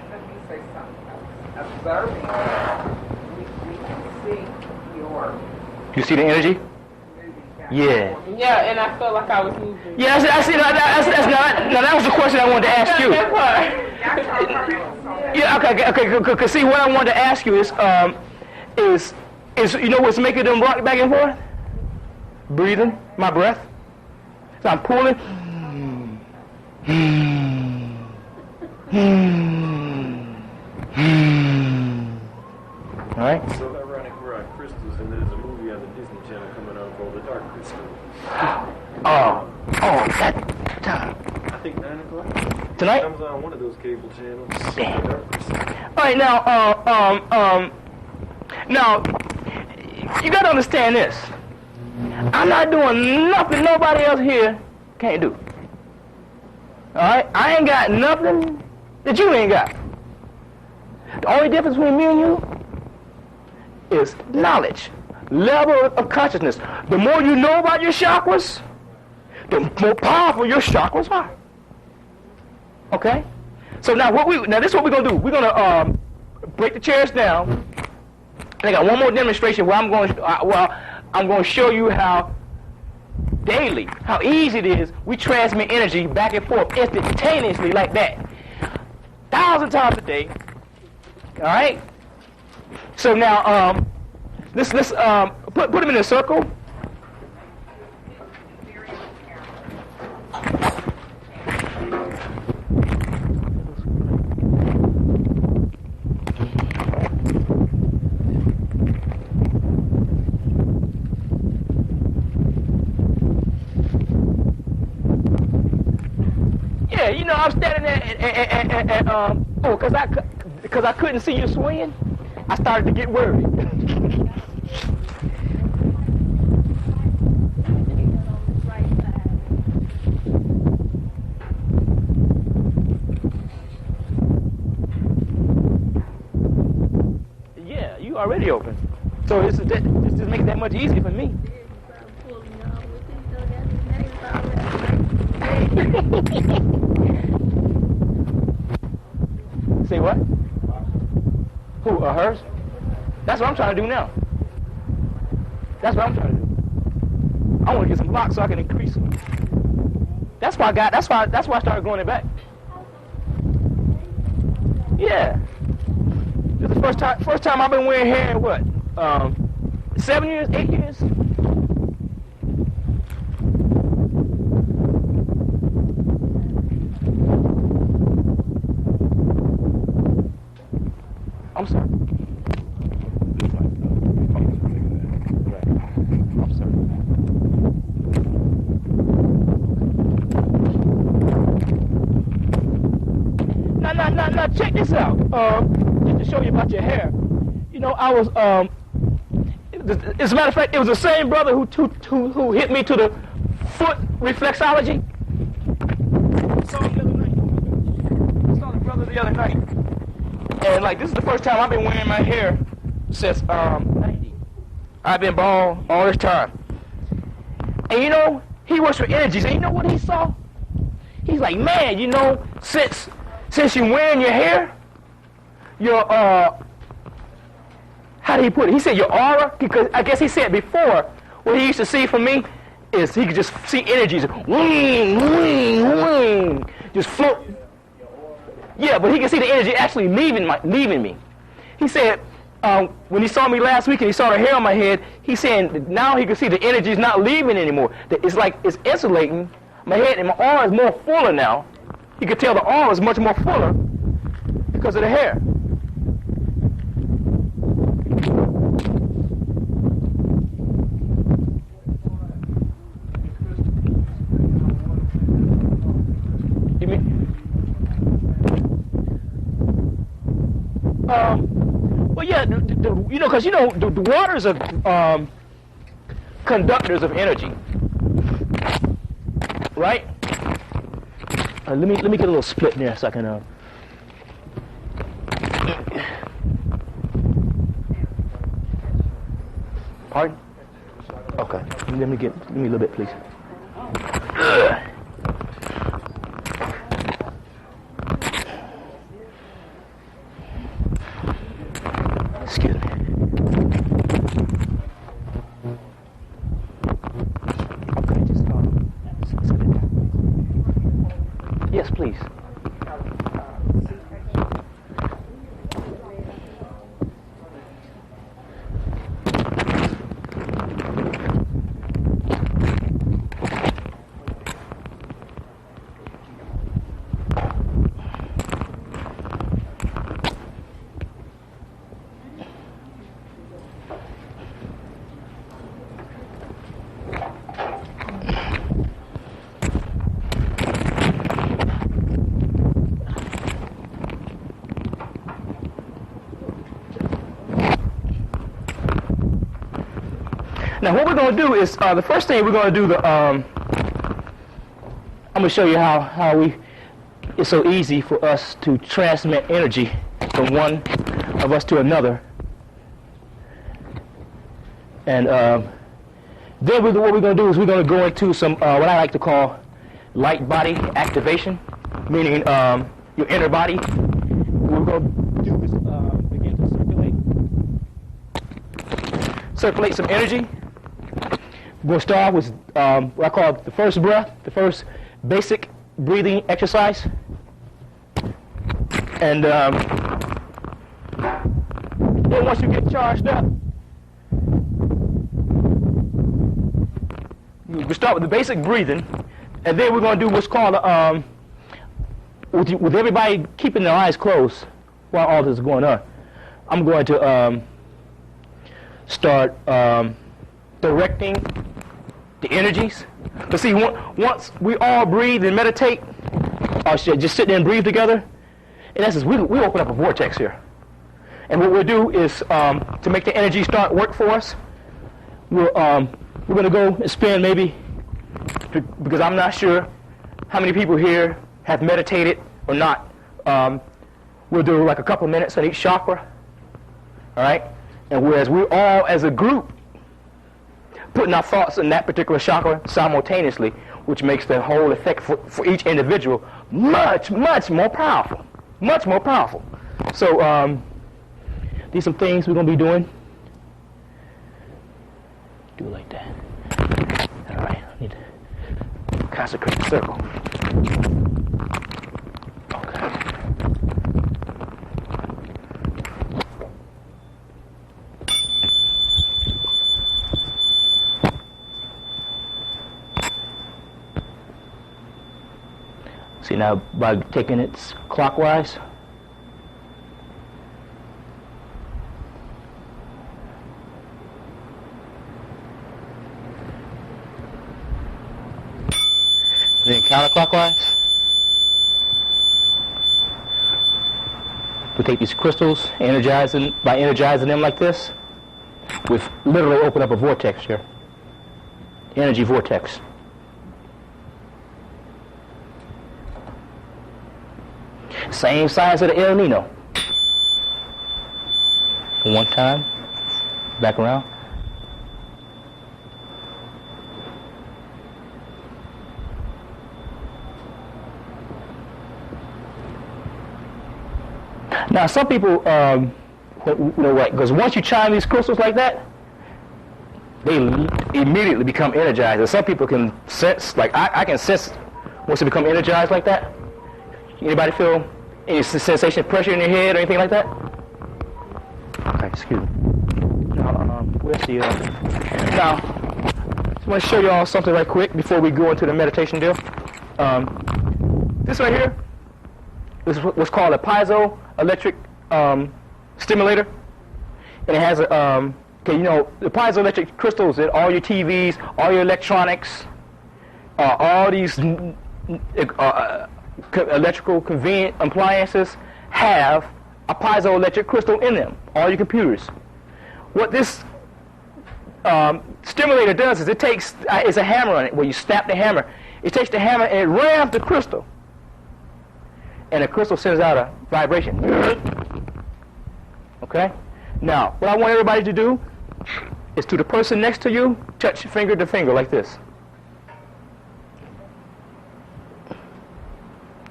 me say something. Observing, we can see your You see the energy? Yeah. Yeah, and I felt like I was moving. Yeah, I see. Now that was the question I wanted to ask you. Yeah, okay. Cause see, what I wanted to ask you is you know what's making them rock back and forth? Breathing, my breath. So I'm pulling. All right. So ironic, we're on crystals, and there's a movie on the Disney Channel coming out called The Dark Crystal. Oh, that time. I think 9 o'clock. Tonight? Comes on one of those cable channels. Damn. The Dark Crystal. All right, now, you got to understand this. I'm not doing nothing nobody else here can't do. All right? I ain't got nothing that you ain't got. The only difference between me and you is knowledge, level of consciousness. The more you know about your chakras, the more powerful your chakras are. Okay? So now this is what we're gonna do. We're gonna break the chairs down. And I got one more demonstration where I'm going to show you how daily, how easy it is we transmit energy back and forth instantaneously like that, 1,000 times a day. All right. So now let's put them in a circle. Yeah, you know, I'm standing there and because I couldn't see you swinging, I started to get worried. Yeah, you already open. So this just makes it that much easier for me. Say what? Who? Hers? That's what I'm trying to do now. That's what I'm trying to do. I want to get some blocks so I can increase them. That's why I started growing it back. Yeah. This is the first time I've been wearing hair in what? 7 years, 8 years? I'm sorry. I'm sorry. Now, check this out. Just to show you about your hair. You know, I was, as a matter of fact, it was the same brother who hit me to the foot reflexology. I saw the brother the other night. And like this is the first time I've been wearing my hair since 90. I've been bald all this time. And you know, He works for energies, and you know what he saw? He's like, man, you know, since you're wearing your hair, your how did he put it? He said your aura, because I guess he said before, what he used to see from me is he could just see energies, wing, wing, wing, just float. Yeah, but he could see the energy actually leaving me. He said when he saw me last week and he saw the hair on my head, he's saying now he can see the energy is not leaving anymore. It's like it's insulating my head, and my aura is more fuller now. You could tell the aura is much more fuller because of the hair. You mean? Well, yeah, you know, because you know the waters are conductors of energy, right? Let me get a little split in there so I can. Pardon? Okay. Let me a little bit, please. Excuse me. Okay, just sit it down. Yes, please. Now what we're going to do is, the first thing we're going to do, I'm going to show you how it's so easy for us to transmit energy from one of us to another. And then what we're going to do is we're going to go into some, what I like to call light body activation, meaning your inner body. What we're going to do is begin to circulate some energy. We're going to start with what I call the first breath, the first basic breathing exercise. And then once you get charged up, we start with the basic breathing, and then we're going to do what's called, with everybody keeping their eyes closed while all this is going on, I'm going to start directing the energies. But see, once we all breathe and meditate, or just sit there and breathe together, in essence, we open up a vortex here. And what we'll do is, to make the energy start work for us, we're going to go and spend maybe, because I'm not sure how many people here have meditated or not, we'll do like a couple of minutes on each chakra, all right? And whereas we're all, as a group, putting our thoughts in that particular chakra simultaneously, which makes the whole effect for each individual much, much more powerful. Much more powerful. So these are some things we're going to be doing. Do it like that. All right, I need to consecrate the circle. Okay. See, now by taking it clockwise, then counterclockwise, we take these crystals, by energizing them like this, we've literally opened up a vortex here, energy vortex. Same size of the El Nino. One time, back around. Now, some people, you know what? Because once you chime these crystals like that, they immediately become energized. And some people can sense, like I can sense once they become energized like that. Anybody feel any sensation of pressure in your head or anything like that? Okay, excuse me. Now, where's the, now, I want to show you all something right quick before we go into the meditation deal. This right here is what's called a piezoelectric stimulator. And it has a, okay, you know, the piezoelectric crystals that all your TVs, all your electronics, all these electrical convenient appliances have a piezoelectric crystal in them, all your computers. What this stimulator does is it takes, it's a hammer on it, where you snap the hammer. It takes the hammer and it rams the crystal. And the crystal sends out a vibration. Okay? Now, what I want everybody to do is to the person next to you, touch finger to finger like this.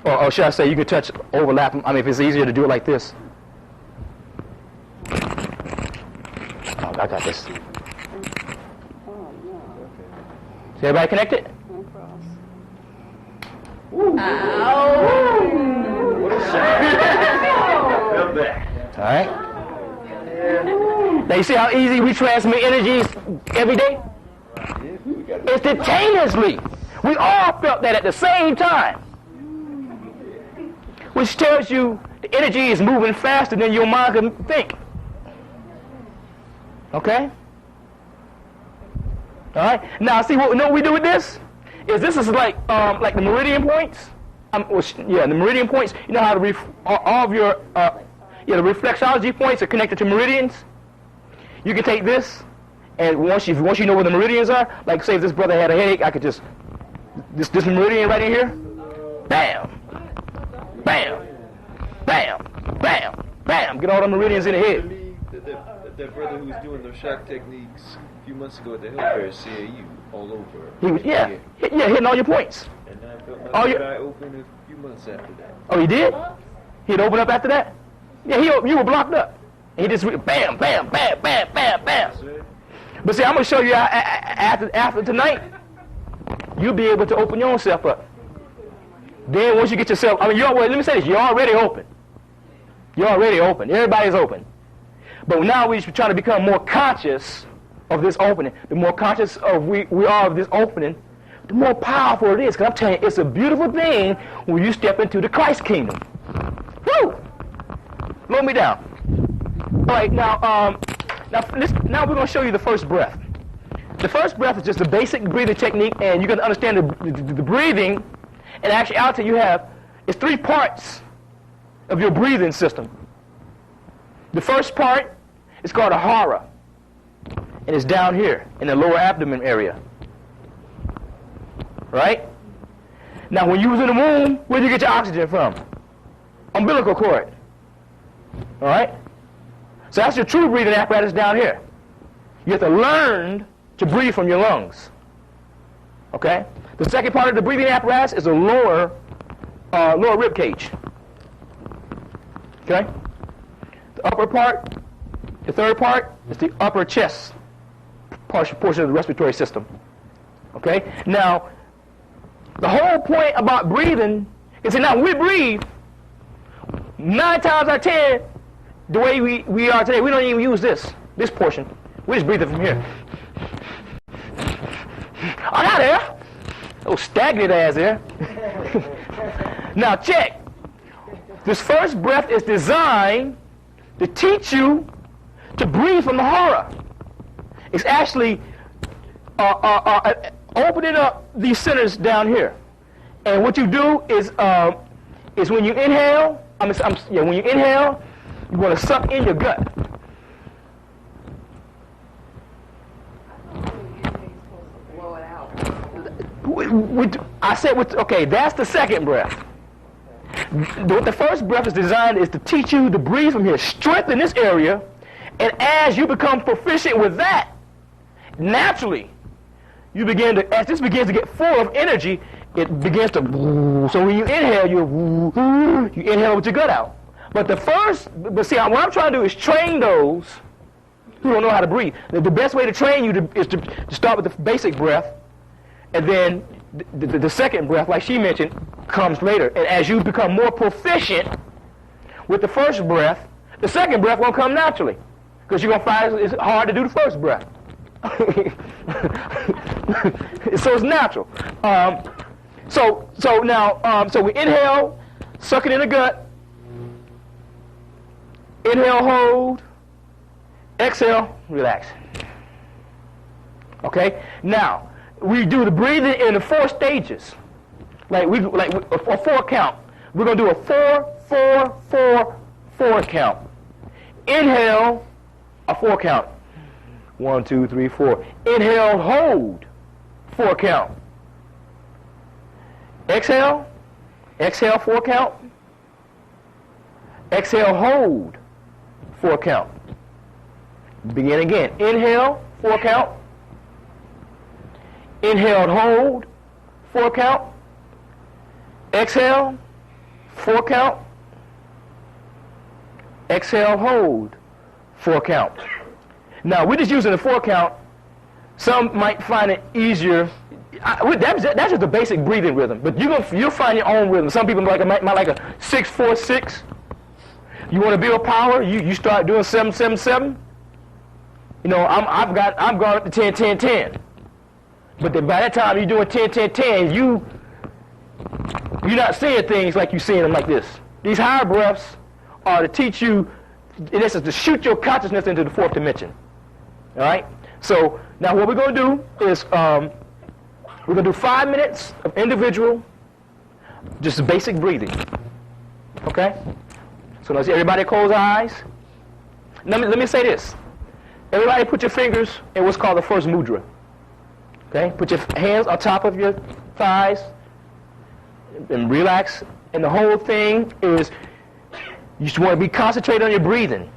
Or should I say, you can touch, overlap them. I mean, if it's easier to do it like this. Oh, I got this. Is everybody connected? All right. Now you see how easy we transmit energies every day? Instantaneously. We all felt that at the same time. Which tells you the energy is moving faster than your mind can think. Okay? All right. Now see what we do with this? This is like the meridian points. The meridian points. You know how all of your the reflexology points are connected to meridians. You can take this, and once you know where the meridians are, like say if this brother had a headache, I could just this meridian right in here, bam, bam, bam, bam, bam, get all the meridians in the head. That brother who was doing those shock techniques a few months ago at the health fair, CAU, all over. He was hitting all your points. And then I felt my third eye open a few months after that. Oh, he did? He'd open up after that? Yeah, you were blocked up. And he just bam, bam, bam, bam, bam, bam. But see, I'm going to show you after tonight, you'll be able to open your own self up. Then once you get yourself, let me say this, you're already open. You're already open. Everybody's open. But now we're trying to become more conscious of this opening. The more conscious we are of this opening, the more powerful it is. Because I'm telling you, it's a beautiful thing when you step into the Christ kingdom. Woo! Lower me down. All right, now we're going to show you the first breath. The first breath is just a basic breathing technique, and you're going to understand the breathing. And actuality, it's 3 parts of your breathing system. The first part is called a hara, and it's down here in the lower abdomen area. Right? Now, when you was in the womb, where do you get your oxygen from? Umbilical cord. All right? So that's your true breathing apparatus down here. You have to learn to breathe from your lungs. Okay? The second part of the breathing apparatus is the lower rib cage. Okay? The upper part, the third part, is the upper chest portion of the respiratory system. Okay? Now, the whole point about breathing is that now we breathe 9 times out of 10 the way we are today. We don't even use this portion. We just breathe it from here. Oh, not there. Oh, stagnant ass there. Now check. This first breath is designed to teach you to breathe from the hara. It's actually opening up these centers down here. And what you do is when you inhale, when you inhale, you want to suck in your gut. Okay, that's the second breath. What the first breath is designed is to teach you to breathe from here, strengthen this area, and as you become proficient with that, naturally, as this begins to get full of energy, it begins to, so when you inhale, you inhale with your gut out. But see, what I'm trying to do is train those who don't know how to breathe. The best way to train you is to start with the basic breath, and then the second breath, like she mentioned, comes later. And as you become more proficient with the first breath, the second breath won't come naturally, because you're going to find it's hard to do the first breath. So it's natural. So we inhale, suck it in the gut. Inhale, hold. Exhale, relax. Okay? Now, we do the breathing in the 4 stages. Like a 4 count. We're going to do a 4 count. Inhale, a 4 count. 1, 2, 3, 4. Inhale, hold. 4 count. Exhale. Exhale, 4 count. Exhale, hold. 4 count. Begin again. Inhale, 4 count. Inhale, hold. 4 count. Exhale, 4 count. Exhale, hold. 4 count. Now, we're just using the 4 count. Some might find it easier. That's just a basic breathing rhythm, but you'll find your own rhythm. Some people might like a 6-4-6. You want to build power? You start doing 7-7-7. You know, I'm going up to 10-10-10. But then by that time you're doing 10-10-10, you're not seeing things like you're seeing them like this. These higher breaths are to teach you, in essence, to shoot your consciousness into the 4th dimension. All right? So now what we're going to do is we're going to do 5 minutes of individual, just basic breathing. Okay? So let's see, everybody close eyes. Let me say this. Everybody put your fingers in what's called the first mudra. Okay? Put your hands on top of your thighs and relax. And the whole thing is you just want to be concentrated on your breathing.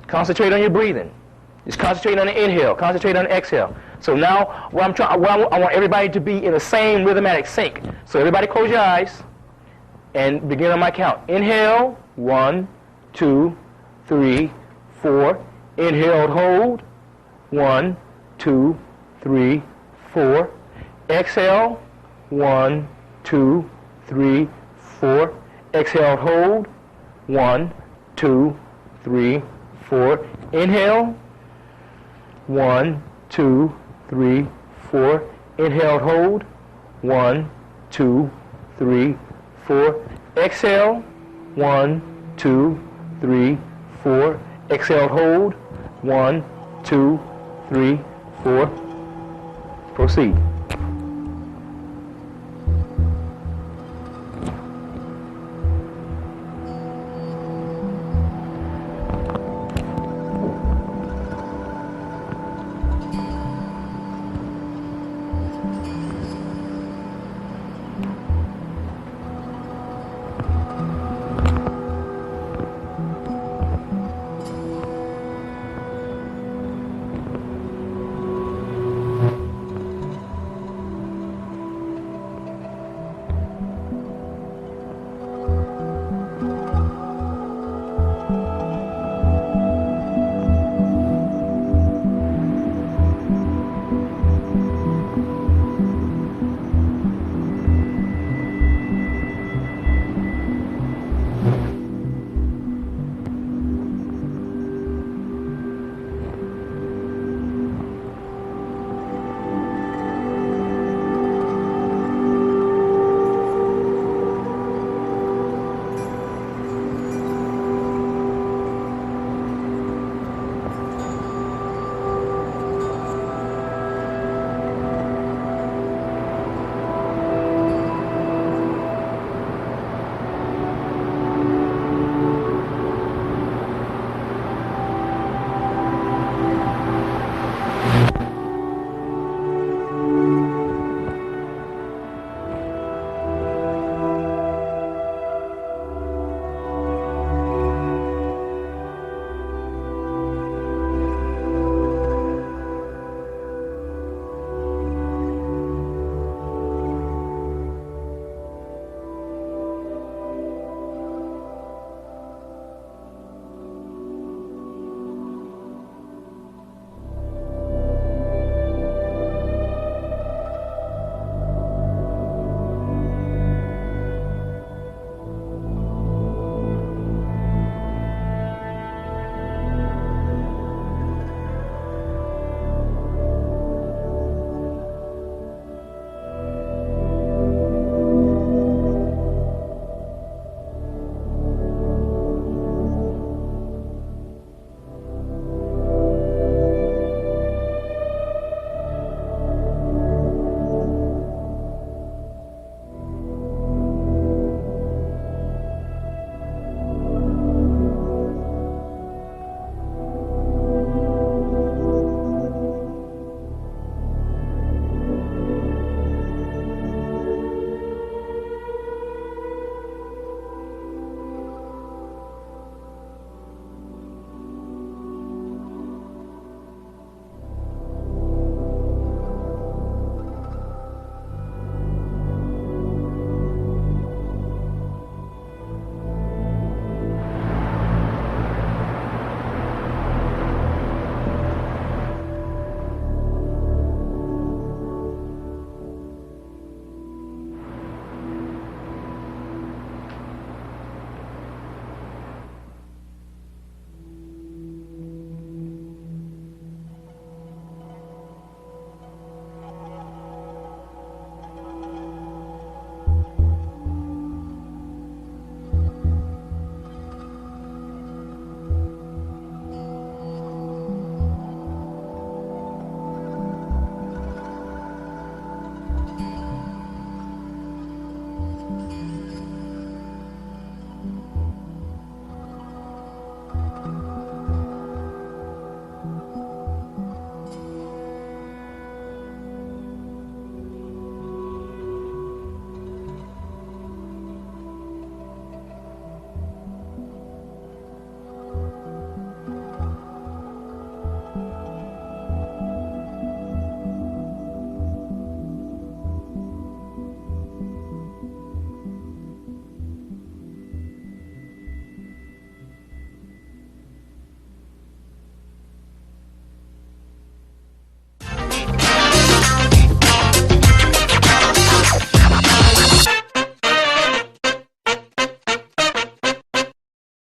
Concentrate on your breathing. Just concentrate on the inhale. Concentrate on the exhale. So now I want everybody to be in the same rhythmatic sync. So everybody close your eyes and begin on my count. Inhale, 1, 2, 3, 4. Inhale, hold. 1, 2, 3, 4. Exhale, 1, 2, 3, 4. Exhale, hold. 1, 2, 3, 4. Inhale. 1, 2, 3, 4. Inhale, hold. 1, 2, 3, 4. Exhale. 1, 2, 3, 4. Exhale, hold. 1, 2, 3, 4. Proceed.